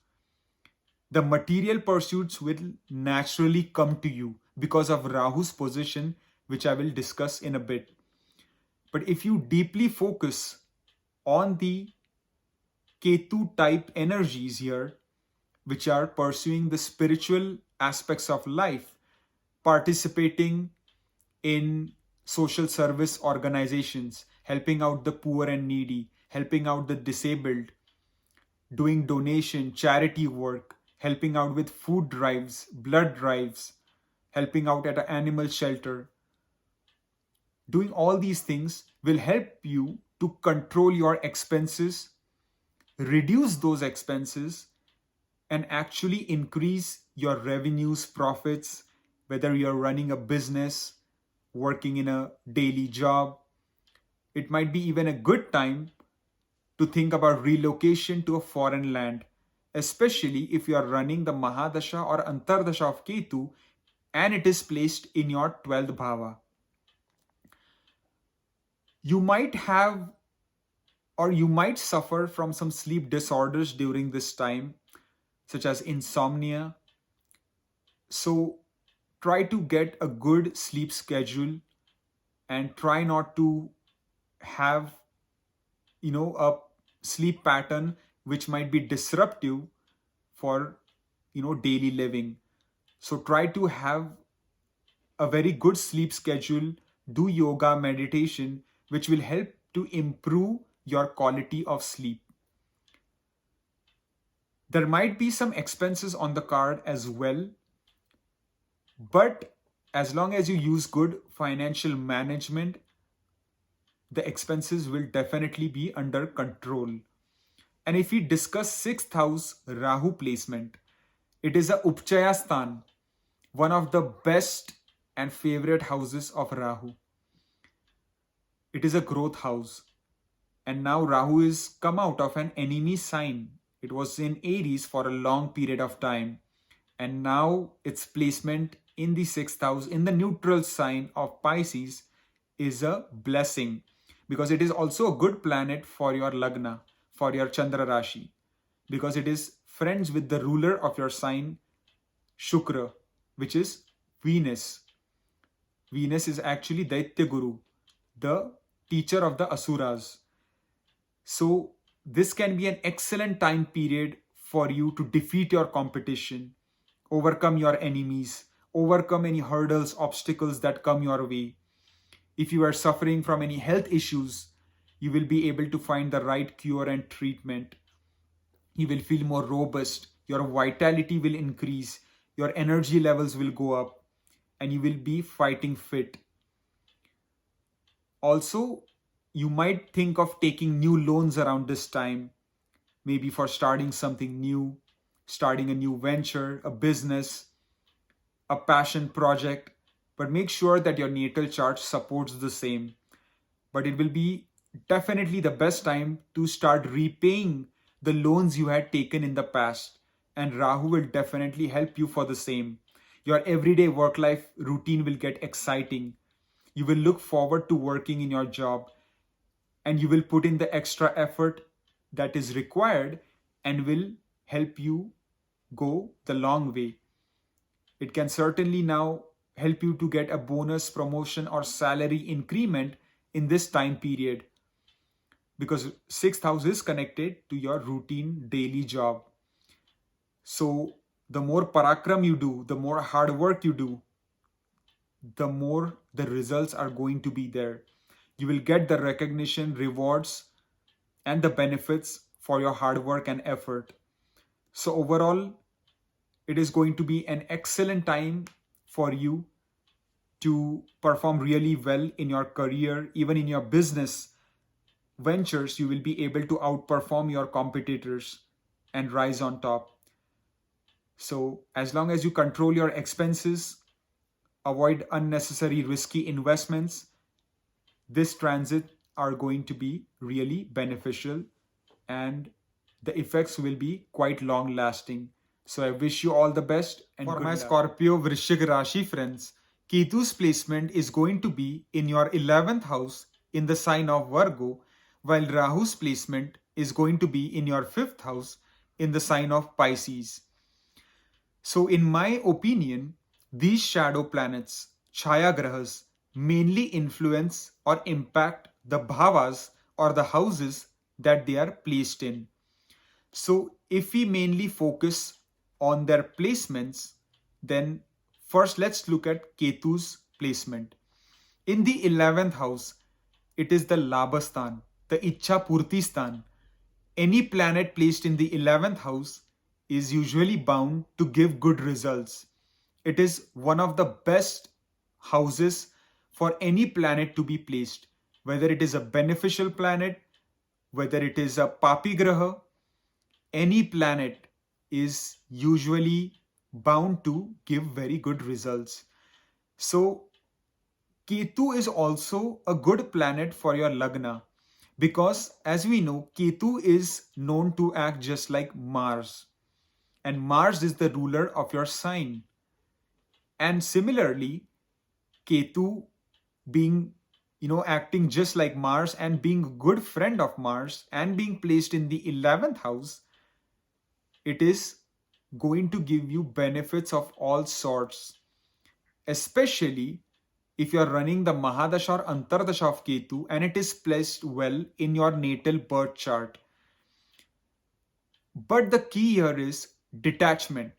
the material pursuits will naturally come to you because of Rahu's position, which I will discuss in a bit. But if you deeply focus on the Ketu type energies here, which are pursuing the spiritual aspects of life, participating in social service organizations, helping out the poor and needy, helping out the disabled, doing donation, charity work, helping out with food drives, blood drives, helping out at an animal shelter. Doing all these things will help you to control your expenses, reduce those expenses, and actually increase your revenues, profits, whether you're running a business, working in a daily job. It might be even a good time to think about relocation to a foreign land, especially if you are running the Mahadasha or Antardasha of Ketu and it is placed in your 12th bhava. You might have or you might suffer from some sleep disorders during this time, such as insomnia. So try to get a good sleep schedule and try not to have a sleep pattern which might be disruptive for daily living. So try to have a very good sleep schedule, do yoga, meditation, which will help to improve your quality of sleep. There might be some expenses on the card as well, but as long as you use good financial management, the expenses will definitely be under control. And if we discuss 6th house Rahu placement, it is a Upchaya Sthan, one of the best and favorite houses of Rahu. It is a growth house. And now Rahu is come out of an enemy sign. It was in Aries for a long period of time. And now its placement in the 6th house, in the neutral sign of Pisces, is a blessing. Because it is also a good planet for your Lagna, for your Chandra Rashi. Because it is friends with the ruler of your sign, Shukra, which is Venus. Venus is actually Daitya Guru. the teacher of the Asuras. So this can be an excellent time period for you to defeat your competition, overcome your enemies, overcome any hurdles, obstacles that come your way. If you are suffering from any health issues, you will be able to find the right cure and treatment. You will feel more robust, your vitality will increase, your energy levels will go up, and you will be fighting fit. Also, you might think of taking new loans around this time, maybe for starting something new, starting a new venture, a business, a passion project, but make sure that your natal chart supports the same. But it will be definitely the best time to start repaying the loans you had taken in the past, and Rahu will definitely help you for the same. Your everyday work life routine will get exciting. You will look forward to working in your job, and you will put in the extra effort that is required and will help you go the long way. It can certainly now help you to get a bonus, promotion, or salary increment in this time period, because sixth house is connected to your routine daily job. So the more parakram you do, the more hard work you do, the more the results are going to be there. You will get the recognition, rewards, and the benefits for your hard work and effort. So overall, it is going to be an excellent time for you to perform really well in your career. Even in your business ventures, you will be able to outperform your competitors and rise on top. So as long as you control your expenses, avoid unnecessary risky investments, this transit are going to be really beneficial, and the effects will be quite long lasting. So I wish you all the best. And for my luck. Scorpio Vrishik Rashi friends, Ketu's placement is going to be in your 11th house in the sign of Virgo, while Rahu's placement is going to be in your 5th house in the sign of Pisces. So in my opinion, these shadow planets, Chaya Grahas, mainly influence or impact the bhavas or the houses that they are placed in. So if we mainly focus on their placements, then first let's look at Ketu's placement. In the 11th house, it is the Labhastan, the Ichha Purti Stan. Any planet placed in the 11th house is usually bound to give good results. It is one of the best houses for any planet to be placed, whether it is a beneficial planet, whether it is a Papi Graha, any planet is usually bound to give very good results. So Ketu is also a good planet for your Lagna, because as we know, Ketu is known to act just like Mars, and Mars is the ruler of your sign. And similarly, Ketu being acting just like Mars and being a good friend of Mars and being placed in the 11th house, it is going to give you benefits of all sorts, especially if you are running the Mahadasha or Antardasha of Ketu and it is placed well in your natal birth chart. But the key here is detachment.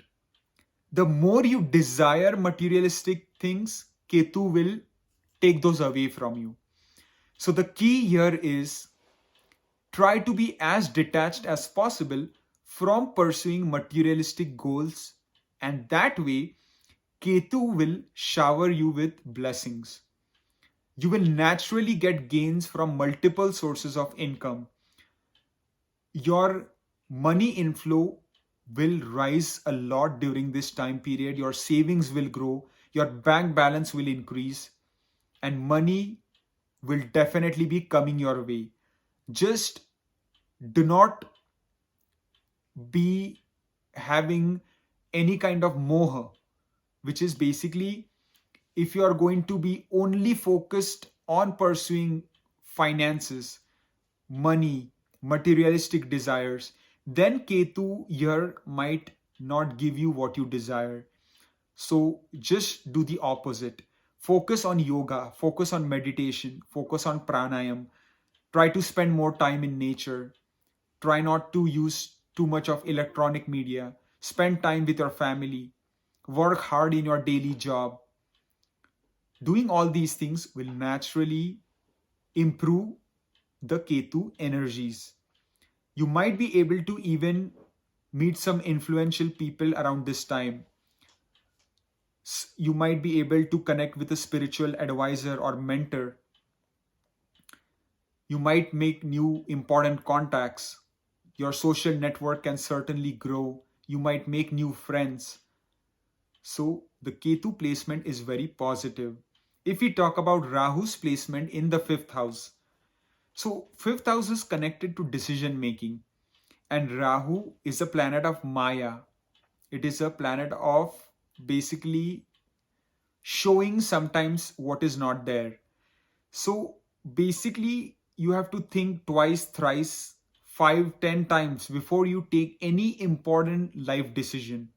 The more you desire materialistic things, Ketu will take those away from you. So the key here is try to be as detached as possible from pursuing materialistic goals, and that way Ketu will shower you with blessings. You will naturally get gains from multiple sources of income. Your money inflow will rise a lot during this time period. Your savings will grow, your bank balance will increase, and money will definitely be coming your way. Just do not be having any kind of moha, which is basically if you are going to be only focused on pursuing finances, money, materialistic desires, then Ketu here might not give you what you desire. So just do the opposite. Focus on yoga, focus on meditation, focus on pranayam. Try to spend more time in nature. Try not to use too much of electronic media. Spend time with your family. Work hard in your daily job. Doing all these things will naturally improve the Ketu energies. You might be able to even meet some influential people around this time. You might be able to connect with a spiritual advisor or mentor. You might make new important contacts. Your social network can certainly grow. You might make new friends. So the Ketu placement is very positive. If we talk about Rahu's placement in the fifth house, so fifth house is connected to decision making, and Rahu is a planet of Maya. It is a planet of basically showing sometimes what is not there. So basically, you have to think twice, thrice, 5, 10 times before you take any important life decision,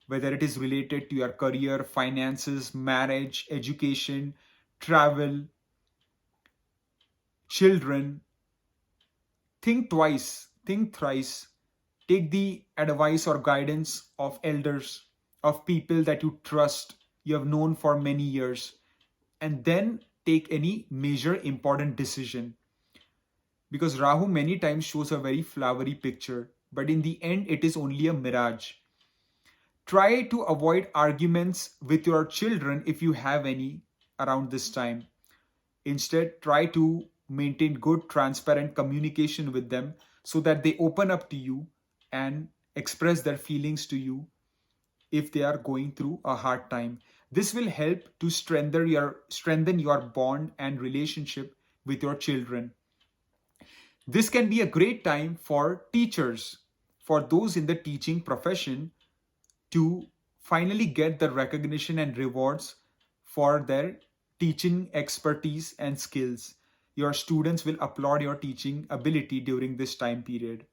whether it is related to your career, finances, marriage, education, travel, children. Think twice, think thrice. Take the advice or guidance of elders, of people that you trust, you have known for many years, and then take any major important decision. Because Rahu many times shows a very flowery picture, but in the end, it is only a mirage. Try to avoid arguments with your children if you have any around this time. Instead, try to maintain good, transparent communication with them so that they open up to you and express their feelings to you if they are going through a hard time. This will help to strengthen your bond and relationship with your children. This can be a great time for teachers, for those in the teaching profession, to finally get the recognition and rewards for their teaching expertise and skills. Your students will applaud your teaching ability during this time period.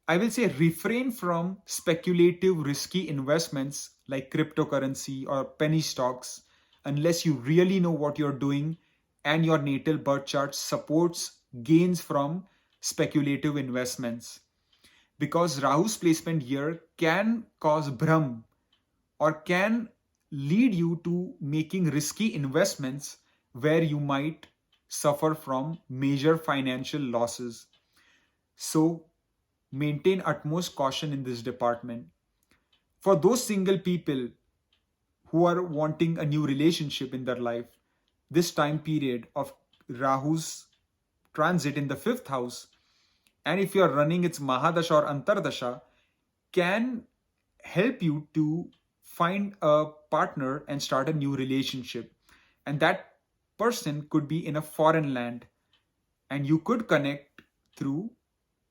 I will say refrain from speculative, risky investments like cryptocurrency or penny stocks unless you really know what you're doing and your natal birth chart supports gains from speculative investments. Because Rahu's placement here can cause Brahm or can lead you to making risky investments where you might suffer from major financial losses. So maintain utmost caution in this department. For those single people who are wanting a new relationship in their life, this time period of Rahu's transit in the fifth house, and if you are running its Mahadasha or Antardasha, can help you to find a partner and start a new relationship. And that person could be in a foreign land, and you could connect through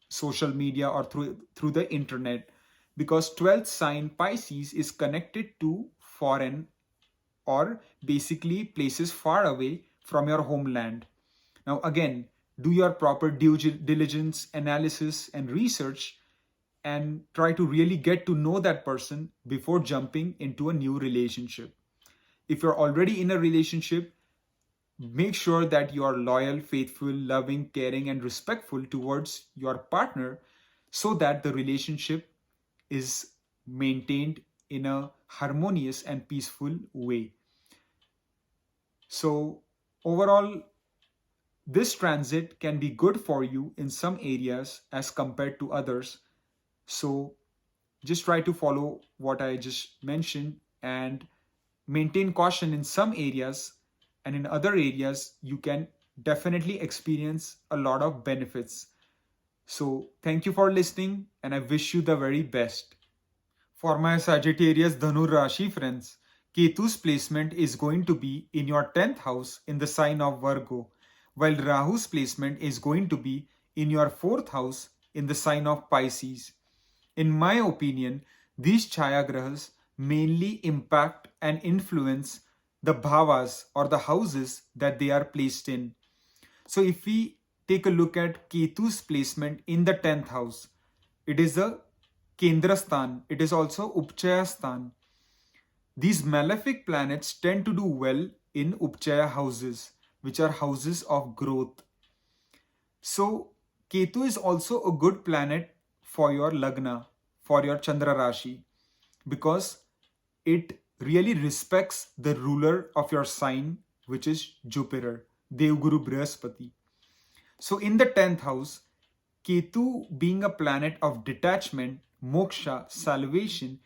social media or through the internet, because 12th sign Pisces is connected to foreign or basically places far away from your homeland. Now again, do your proper due diligence, analysis and research, and try to really get to know that person before jumping into a new relationship. If you're already in a relationship, make sure that you are loyal, faithful, loving, caring, and respectful towards your partner so that the relationship is maintained in a harmonious and peaceful way. So, overall, this transit can be good for you in some areas as compared to others. So, just try to follow what I just mentioned and maintain caution in some areas, and in other areas you can definitely experience a lot of benefits. So thank you for listening, and I wish you the very best. For my Sagittarius Dhanu Rashi friends, Ketu's placement is going to be in your 10th house in the sign of Virgo, while Rahu's placement is going to be in your 4th house in the sign of Pisces. In my opinion, these Chaya Grahas mainly impact and influence the bhavas or the houses that they are placed in. So if we take a look at Ketu's placement in the 10th house, it is a Kendrastan, it is also Upchayastan. These malefic planets tend to do well in Upchaya houses, which are houses of growth. So, Ketu is also a good planet for your Lagna, for your Chandra Rashi, because it really respects the ruler of your sign, which is Jupiter, Devguru Brihaspati. So, in the 10th house, Ketu, being a planet of detachment, moksha, salvation,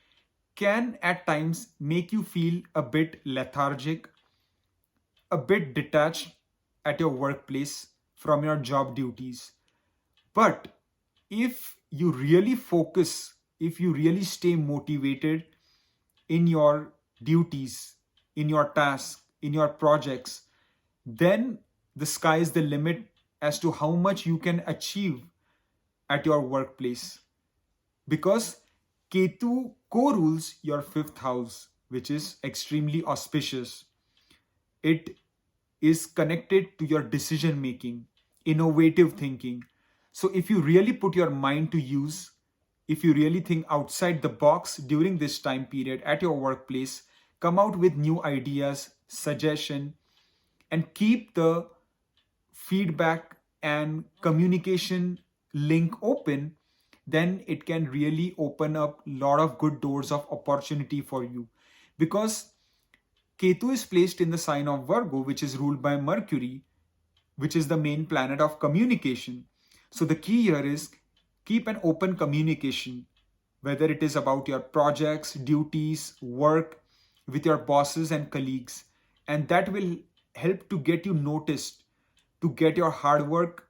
can at times make you feel a bit lethargic, a bit detached at your workplace from your job duties. But if you really focus, if you really stay motivated in your duties, in your tasks, in your projects, then the sky is the limit as to how much you can achieve at your workplace. Because Ketu co-rules your 5th house, which is extremely auspicious. It is connected to your decision making, innovative thinking. So if you really put your mind to use, if you really think outside the box during this time period at your workplace, come out with new ideas, suggestion, and keep the feedback and communication link open, then it can really open up a lot of good doors of opportunity for you. Because Ketu is placed in the sign of Virgo, which is ruled by Mercury, which is the main planet of communication. So the key here is keep an open communication, whether it is about your projects, duties, work with your bosses and colleagues. And that will help to get you noticed, to get your hard work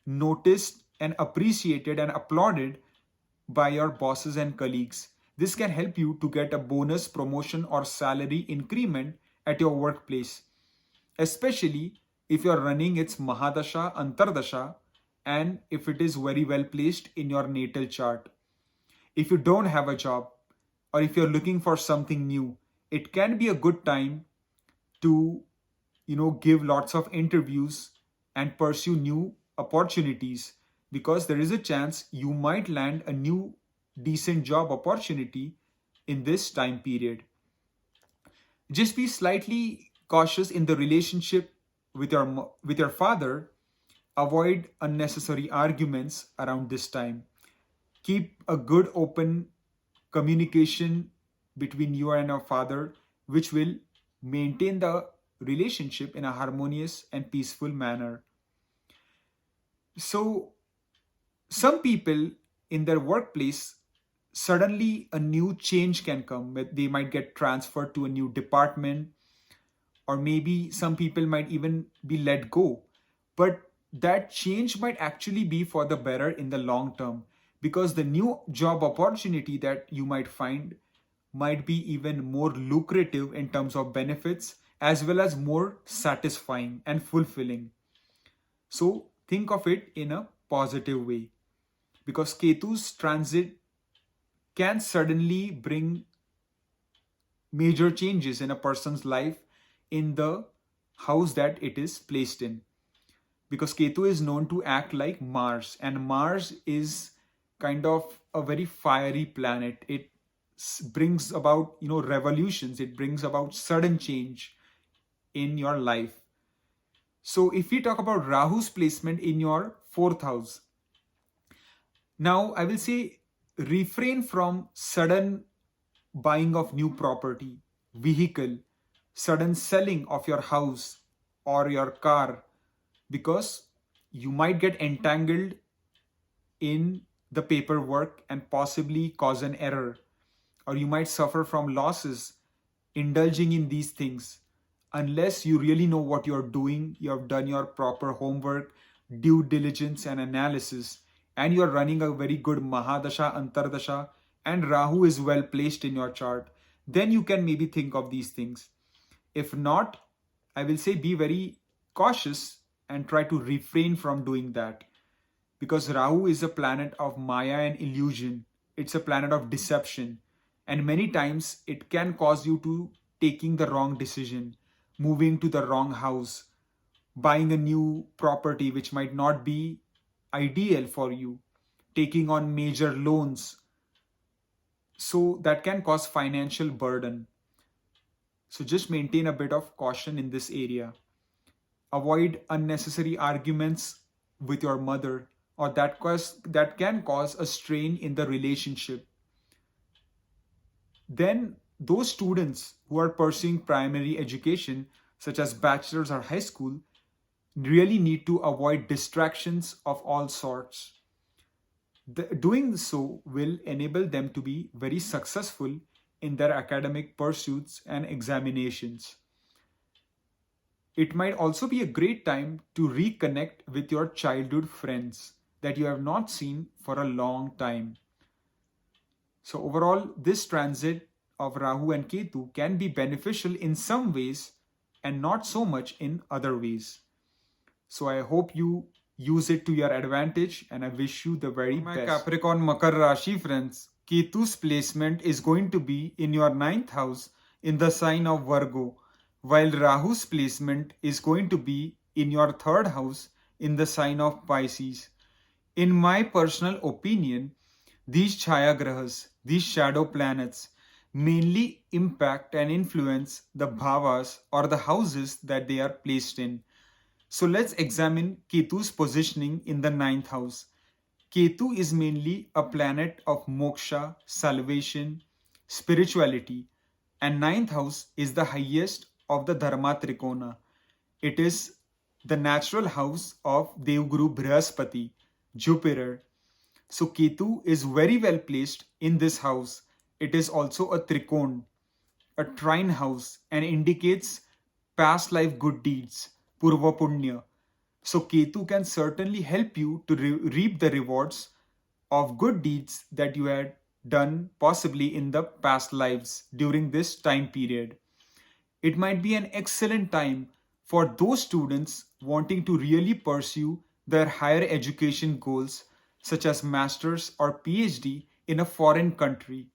noticed and appreciated and applauded by your bosses and colleagues. This can help you to get a bonus, promotion, or salary increment at your workplace, especially if you're running its Mahadasha, Antardasha, and if it is very well placed in your natal chart. If you don't have a job or if you're looking for something new, it can be a good time to give lots of interviews and pursue new opportunities, because there is a chance you might land a new decent job opportunity in this time period. Just be slightly cautious in the relationship with your father. Avoid unnecessary arguments around this time. Keep a good open communication between you and your father, which will maintain the relationship in a harmonious and peaceful manner. So, some people in their workplace, suddenly a new change can come. They might get transferred to a new department, or maybe some people might even be let go. But that change might actually be for the better in the long term, because the new job opportunity that you might find might be even more lucrative in terms of benefits, as well as more satisfying and fulfilling. So think of it in a positive way, because Ketu's transit can suddenly bring major changes in a person's life in the house that it is placed in. Because Ketu is known to act like Mars, and Mars is kind of a very fiery planet. It brings about, revolutions, it brings about sudden change in your life. So if we talk about Rahu's placement in your 4th house, now I will say refrain from sudden buying of new property, vehicle, sudden selling of your house or your car, because you might get entangled in the paperwork and possibly cause an error, or you might suffer from losses indulging in these things. Unless you really know what you're doing, you have done your proper homework, due diligence, and analysis, and you're running a very good Mahadasha, Antardasha, and Rahu is well placed in your chart, then you can maybe think of these things. If not, I will say be very cautious and try to refrain from doing that, because Rahu is a planet of Maya and illusion. It's a planet of deception, and many times it can cause you to taking the wrong decision, moving to the wrong house, buying a new property which might not be ideal for you, taking on major loans. So that can cause financial burden. So just maintain a bit of caution in this area. Avoid unnecessary arguments with your mother, or that can cause a strain in the relationship. Then those students who are pursuing primary education, such as bachelor's or high school, really need to avoid distractions of all sorts. Doing so will enable them to be very successful in their academic pursuits and examinations. It might also be a great time to reconnect with your childhood friends that you have not seen for a long time. So, overall, this transit of Rahu and Ketu can be beneficial in some ways and not so much in other ways. So, I hope you use it to your advantage and I wish you the very best. My Capricorn Makar Rashi friends, Ketu's placement is going to be in your ninth house in the sign of Virgo, while Rahu's placement is going to be in your third house in the sign of Pisces. In my personal opinion, these Chaya Grahas, these shadow planets, mainly impact and influence the bhavas or the houses that they are placed in. So let's examine Ketu's positioning in the ninth house. Ketu is mainly a planet of moksha, salvation, spirituality, and ninth house is the highest of the Dharma Trikona. It is the natural house of Devguru Brihaspati, Jupiter. So Ketu is very well placed in this house. It is also a trikon, a trine house, and indicates past life good deeds, Purva Punya. So Ketu can certainly help you to reap the rewards of good deeds that you had done possibly in the past lives during this time period. It might be an excellent time for those students wanting to really pursue their higher education goals such as masters or PhD in a foreign country.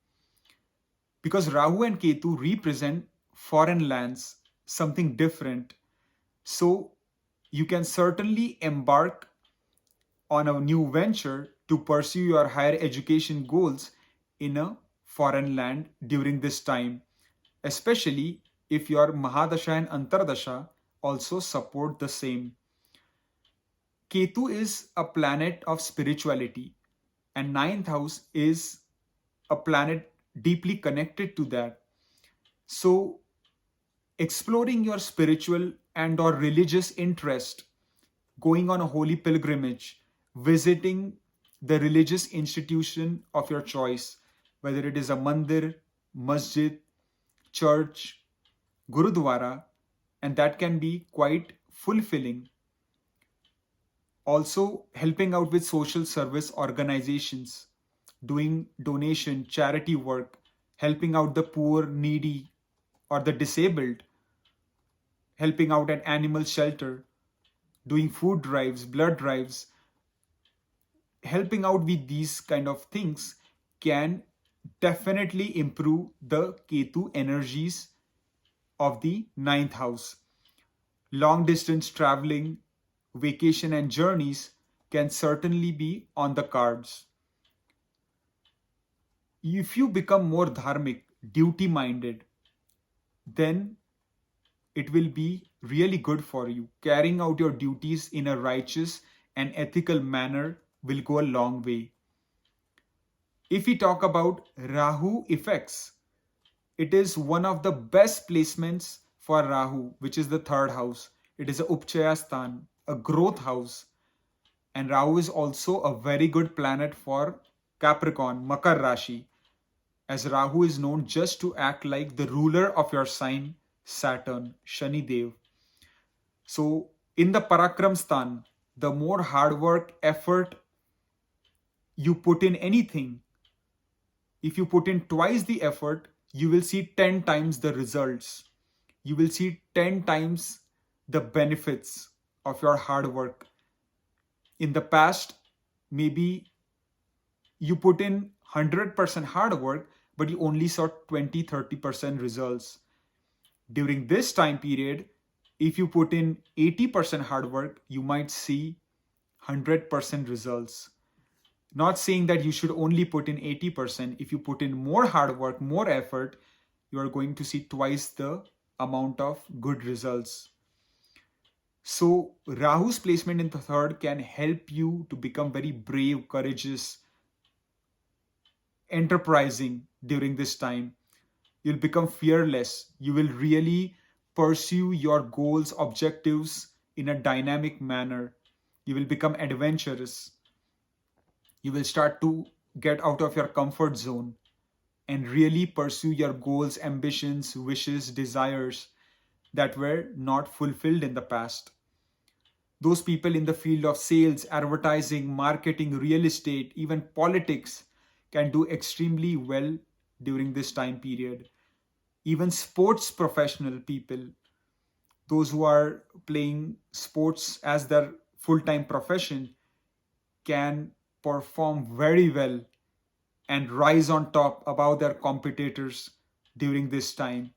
Because Rahu and Ketu represent foreign lands, something different. So you can certainly embark on a new venture to pursue your higher education goals in a foreign land during this time, especially if your Mahadasha and Antardasha also support the same. Ketu is a planet of spirituality, and ninth house is a planet deeply connected to that. So, exploring your spiritual and or religious interest, going on a holy pilgrimage, visiting the religious institution of your choice, whether it is a mandir, masjid, church, gurudwara, and that can be quite fulfilling. Also, helping out with social service organizations, doing donation, charity work, helping out the poor, needy, or the disabled, helping out at animal shelter, doing food drives, blood drives, helping out with these kind of things can definitely improve the Ketu energies of the ninth house. Long distance traveling, vacation, and journeys can certainly be on the cards. If you become more dharmic, duty minded, then it will be really good for you. Carrying out your duties in a righteous and ethical manner will go a long way. If we talk about Rahu effects, it is one of the best placements for Rahu, which is the third house. It is a Upchaya Sthan, a growth house. And Rahu is also a very good planet for Capricorn, Makar Rashi, as Rahu is known just to act like the ruler of your sign, Saturn, Shani Dev. So, in the Parakram Sthan, the more hard work, effort you put in anything, if you put in twice the effort, you will see 10 times the results. You will see 10 times the benefits of your hard work. In the past, maybe you put in 100% hard work, but you only saw 20-30% results. During this time period, if you put in 80% hard work, you might see 100% results. Not saying that you should only put in 80%. If you put in more hard work, more effort, you are going to see twice the amount of good results. So Rahu's placement in the third can help you to become very brave, courageous, enterprising during this time. You'll become fearless. You will really pursue your goals, objectives in a dynamic manner. You will become adventurous. You will start to get out of your comfort zone and really pursue your goals, ambitions, wishes, desires that were not fulfilled in the past. Those people in the field of sales, advertising, marketing, real estate, even politics can do extremely well during this time period. Even sports professional people, those who are playing sports as their full-time profession, can perform very well and rise on top above their competitors during this time.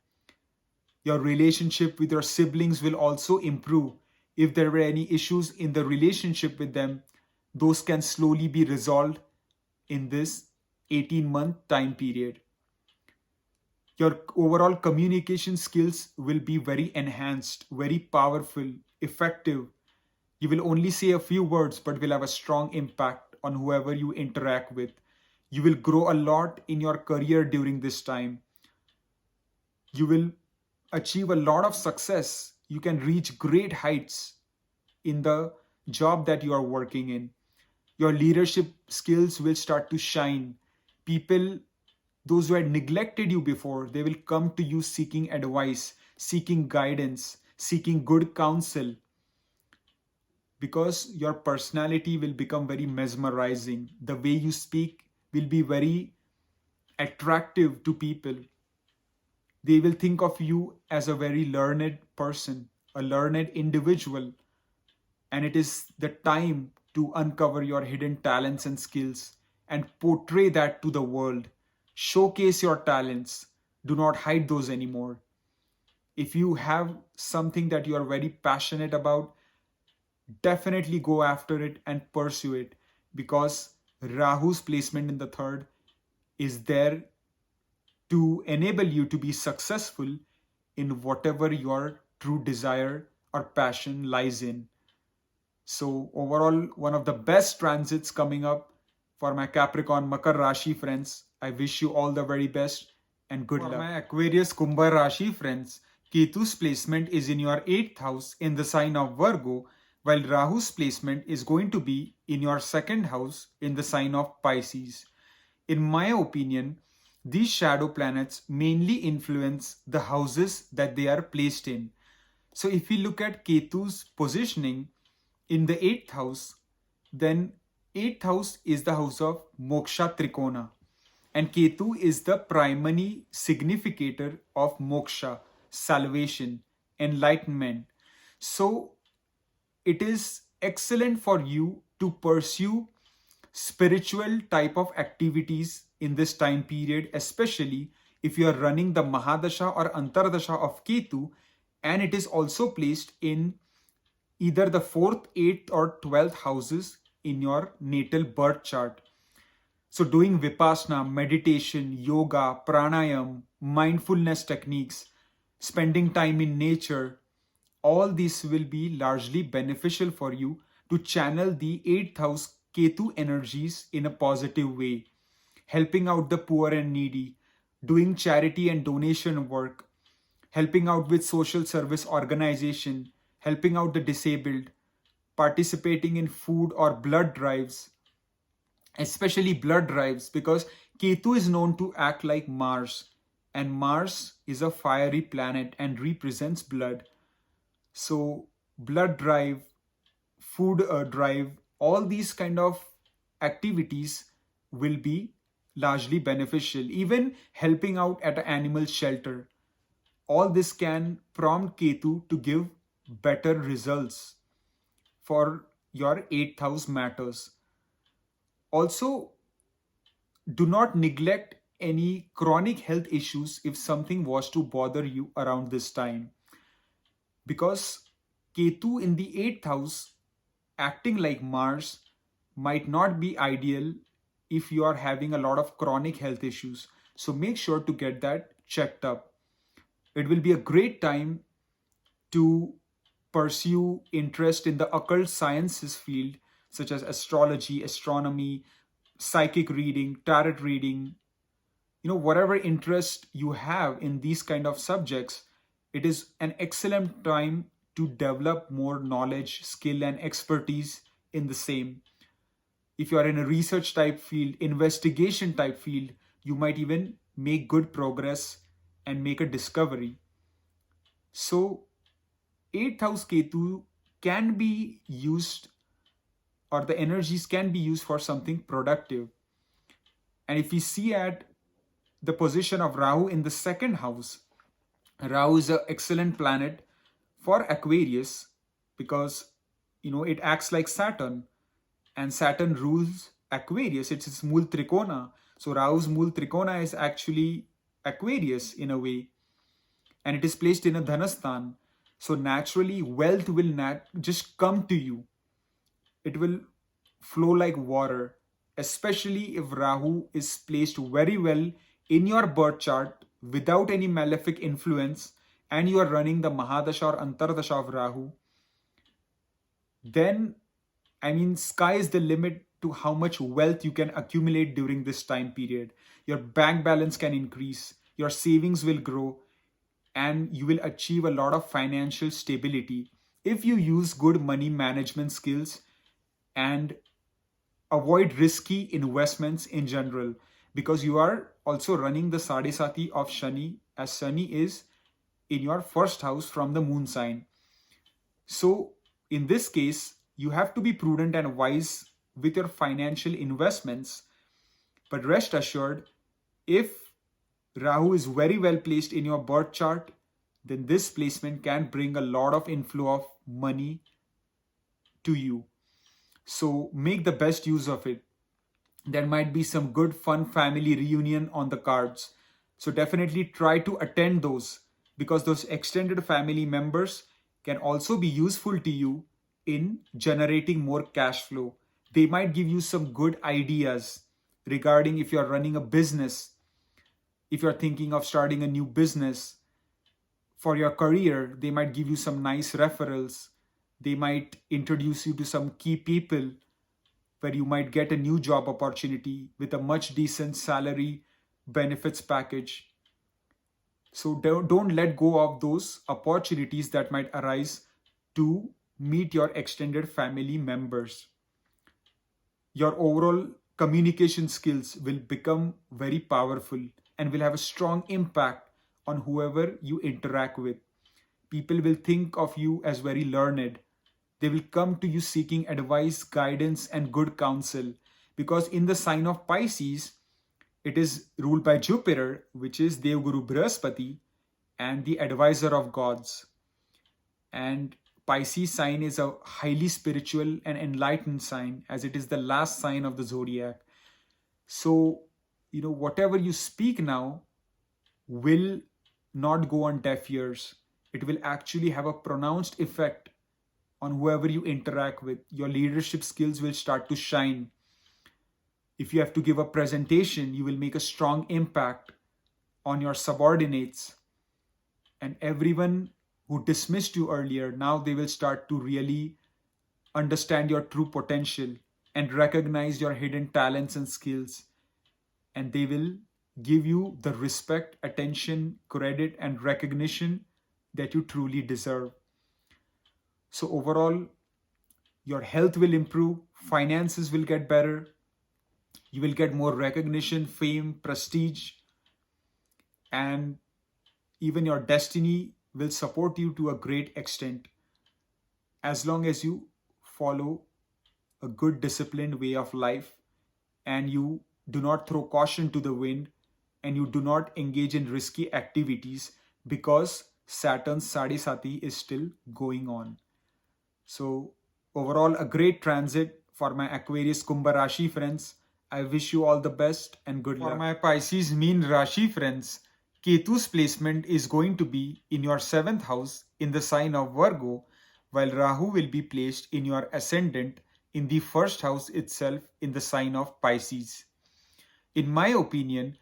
Your relationship with your siblings will also improve. If there were any issues in the relationship with them, those can slowly be resolved in this 18-month time period. Your overall communication skills will be very enhanced, very powerful, effective. You will only say a few words, but will have a strong impact on whoever you interact with. You will grow a lot in your career during this time. You will achieve a lot of success. You can reach great heights in the job that you are working in. Your leadership skills will start to shine. People, those who had neglected you before, they will come to you seeking advice, seeking guidance, seeking good counsel, because your personality will become very mesmerizing. The way you speak will be very attractive to people. They will think of you as a very learned person, a learned individual, and it is the time to uncover your hidden talents and skills and portray that to the world. Showcase your talents. Do not hide those anymore. If you have something that you are very passionate about, definitely go after it and pursue it, because Rahu's placement in the third is there to enable you to be successful in whatever your true desire or passion lies in. So overall, one of the best transits coming up for my Capricorn Makar Rashi friends. I wish you all the very best and good luck. For my Aquarius Kumbha Rashi friends, Ketu's placement is in your 8th house in the sign of Virgo, while Rahu's placement is going to be in your 2nd house in the sign of Pisces. In my opinion, these shadow planets mainly influence the houses that they are placed in. So if we look at Ketu's positioning in the 8th house, then 8th house is the house of Moksha Trikona. And Ketu is the primary significator of moksha, salvation, enlightenment. So it is excellent for you to pursue spiritual type of activities in this time period, especially if you are running the Mahadasha or Antardasha of Ketu, and it is also placed in either the 4th, 8th or 12th houses in your natal birth chart. So doing Vipassana, meditation, yoga, pranayam, mindfulness techniques, spending time in nature, all these will be largely beneficial for you to channel the 8th house Ketu energies in a positive way, helping out the poor and needy, doing charity and donation work, helping out with social service organization, helping out the disabled, participating in food or blood drives, especially blood drives, because Ketu is known to act like Mars, and Mars is a fiery planet and represents blood. So blood drive, food drive, all these kind of activities will be largely beneficial. Even helping out at an animal shelter, all this can prompt Ketu to give better results for your 8th house matters. Also, do not neglect any chronic health issues if something was to bother you around this time, because Ketu in the 8th house acting like Mars might not be ideal if you are having a lot of chronic health issues. So make sure to get that checked up. It will be a great time to pursue interest in the occult sciences field, such as astrology, astronomy, psychic reading, tarot reading, whatever interest you have in these kind of subjects. It is an excellent time to develop more knowledge, skill, and expertise in the same. If you are in a research type field, investigation type field, you might even make good progress and make a discovery. So 8th house Ketu can be used, or the energies can be used for something productive. And if we see at the position of Rahu in the second house, Rahu is an excellent planet for Aquarius because it acts like Saturn, and Saturn rules Aquarius. It's its Mool Trikona. So Rahu's Mool Trikona is actually Aquarius in a way, and it is placed in a Dhanastan. So naturally, wealth will just come to you. It will flow like water, especially if Rahu is placed very well in your birth chart without any malefic influence, and you are running the Mahadasha or Antardasha of Rahu. Then, sky is the limit to how much wealth you can accumulate during this time period. Your bank balance can increase, your savings will grow, and you will achieve a lot of financial stability if you use good money management skills and avoid risky investments in general, because you are also running the Sadesati of Shani, as Shani is in your first house from the moon sign. So in this case, you have to be prudent and wise with your financial investments. But rest assured, if Rahu is very well placed in your birth chart, then this placement can bring a lot of inflow of money to you. So make the best use of it. There might be some good fun family reunion on the cards. So definitely try to attend those, because those extended family members can also be useful to you in generating more cash flow. They might give you some good ideas regarding if you're running a business, if you're thinking of starting a new business. For your career, they might give you some nice referrals. They might introduce you to some key people where you might get a new job opportunity with a much decent salary benefits package. So don't let go of those opportunities that might arise to meet your extended family members. Your overall communication skills will become very powerful and will have a strong impact on whoever you interact with. People will think of you as very learned. They will come to you seeking advice, guidance, and good counsel, because in the sign of Pisces, it is ruled by Jupiter, which is Devguru Brihaspati, and the advisor of gods. And Pisces sign is a highly spiritual and enlightened sign, as it is the last sign of the zodiac. So, whatever you speak now will not go on deaf ears. It will actually have a pronounced effect on whoever you interact with. Your leadership skills will start to shine. If you have to give a presentation, you will make a strong impact on your subordinates. And everyone who dismissed you earlier, now they will start to really understand your true potential and recognize your hidden talents and skills. And they will give you the respect, attention, credit, and recognition that you truly deserve. So overall, your health will improve, finances will get better, you will get more recognition, fame, prestige, and even your destiny will support you to a great extent, as long as you follow a good disciplined way of life and you do not throw caution to the wind and you do not engage in risky activities, because Saturn's Sadisati is still going on. So overall, a great transit for my Aquarius Kumbha Rashi friends. I wish you all the best and good luck. For my Pisces Meen Rashi friends, Ketu's placement is going to be in your 7th house in the sign of Virgo, while Rahu will be placed in your ascendant in the 1st house itself in the sign of Pisces. In my opinion,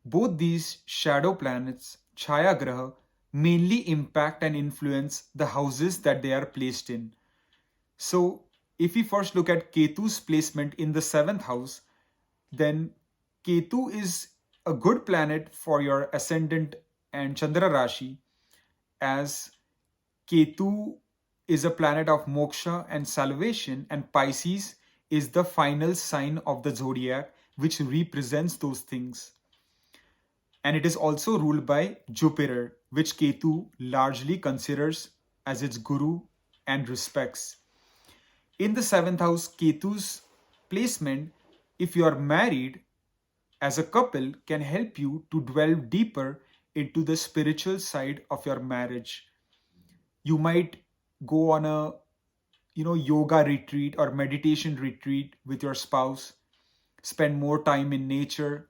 both these shadow planets, Chaya Graha, mainly impact and influence the houses that they are placed in. So, if we first look at Ketu's placement in the seventh house, then Ketu is a good planet for your ascendant and Chandra Rashi, as Ketu is a planet of moksha and salvation, and Pisces is the final sign of the zodiac, which represents those things. And it is also ruled by Jupiter, which Ketu largely considers as its guru and respects. In the seventh house, Ketu's placement, if you are married as a couple, can help you to delve deeper into the spiritual side of your marriage. You might go on a yoga retreat or meditation retreat with your spouse, spend more time in nature,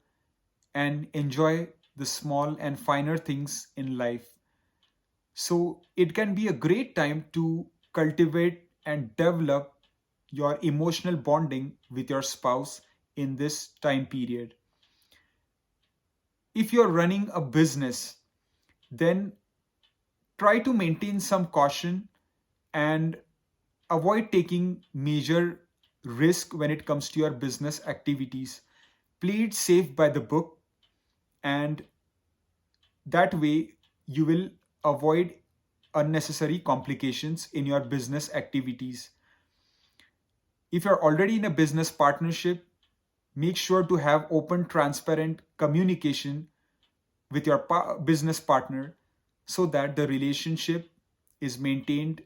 and enjoy the small and finer things in life. So it can be a great time to cultivate and develop your emotional bonding with your spouse in this time period. If you're running a business, then try to maintain some caution and avoid taking major risk when it comes to your business activities. Play it safe by the book, and that way you will avoid unnecessary complications in your business activities. If you're already in a business partnership, make sure to have open, transparent communication with your business partner so that the relationship is maintained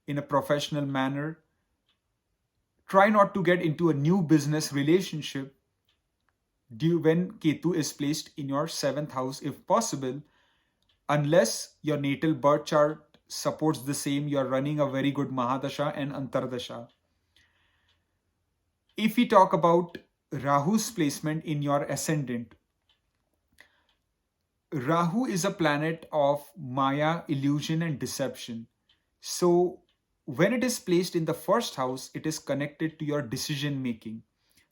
in a professional manner. Try not to get into a new business relationship when Ketu is placed in your seventh house, if possible, unless your natal birth chart supports the same. You are running a very good Mahadasha and Antardasha. If we talk about Rahu's placement in your ascendant, Rahu is a planet of Maya, illusion, and deception. So, when it is placed in the first house, it is connected to your decision making,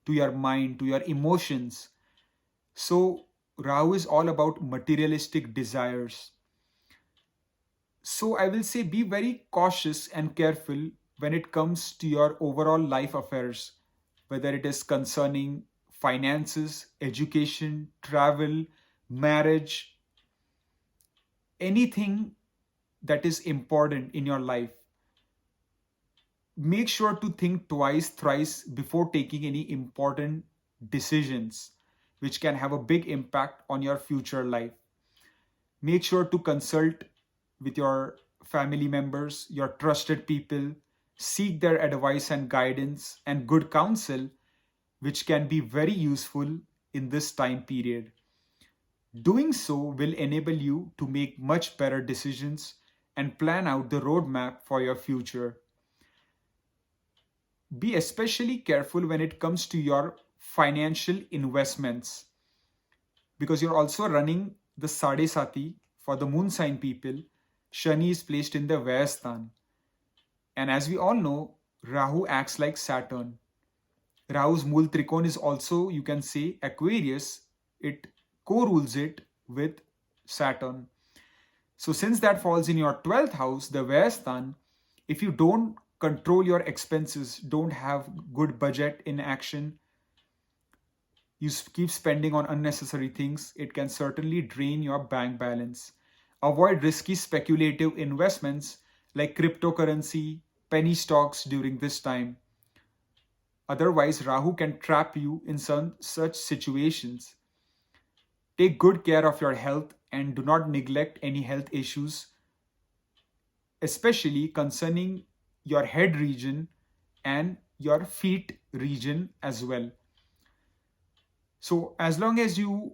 to your mind, to your emotions. So, Rahu is all about materialistic desires. So, I will say be very cautious and careful when it comes to your overall life affairs, whether it is concerning finances, education, travel, marriage, anything that is important in your life. Make sure to think twice, thrice before taking any important decisions, which can have a big impact on your future life. Make sure to consult with your family members, your trusted people, seek their advice and guidance and good counsel, which can be very useful in this time period. Doing so will enable you to make much better decisions and plan out the roadmap for your future. Be especially careful when it comes to your financial investments, because you're also running the Sade Sati for the moon sign people. Shani is placed in the Vyastan. And as we all know, Rahu acts like Saturn. Rahu's Mool Trikon is also, you can say, Aquarius. It co-rules it with Saturn. So since that falls in your 12th house, the Vyastan, if you don't control your expenses, don't have good budget in action, you keep spending on unnecessary things, it can certainly drain your bank balance. Avoid risky speculative investments like cryptocurrency, penny stocks during this time. Otherwise, Rahu can trap you in some such situations. Take good care of your health and do not neglect any health issues, especially concerning your head region and your feet region as well. So as long as you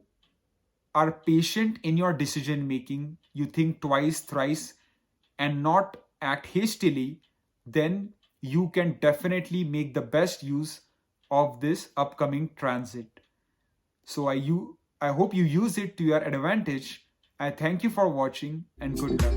are patient in your decision making, you think twice, thrice, and not act hastily, then you can definitely make the best use of this upcoming transit. So I hope you use it to your advantage. I thank you for watching and good luck.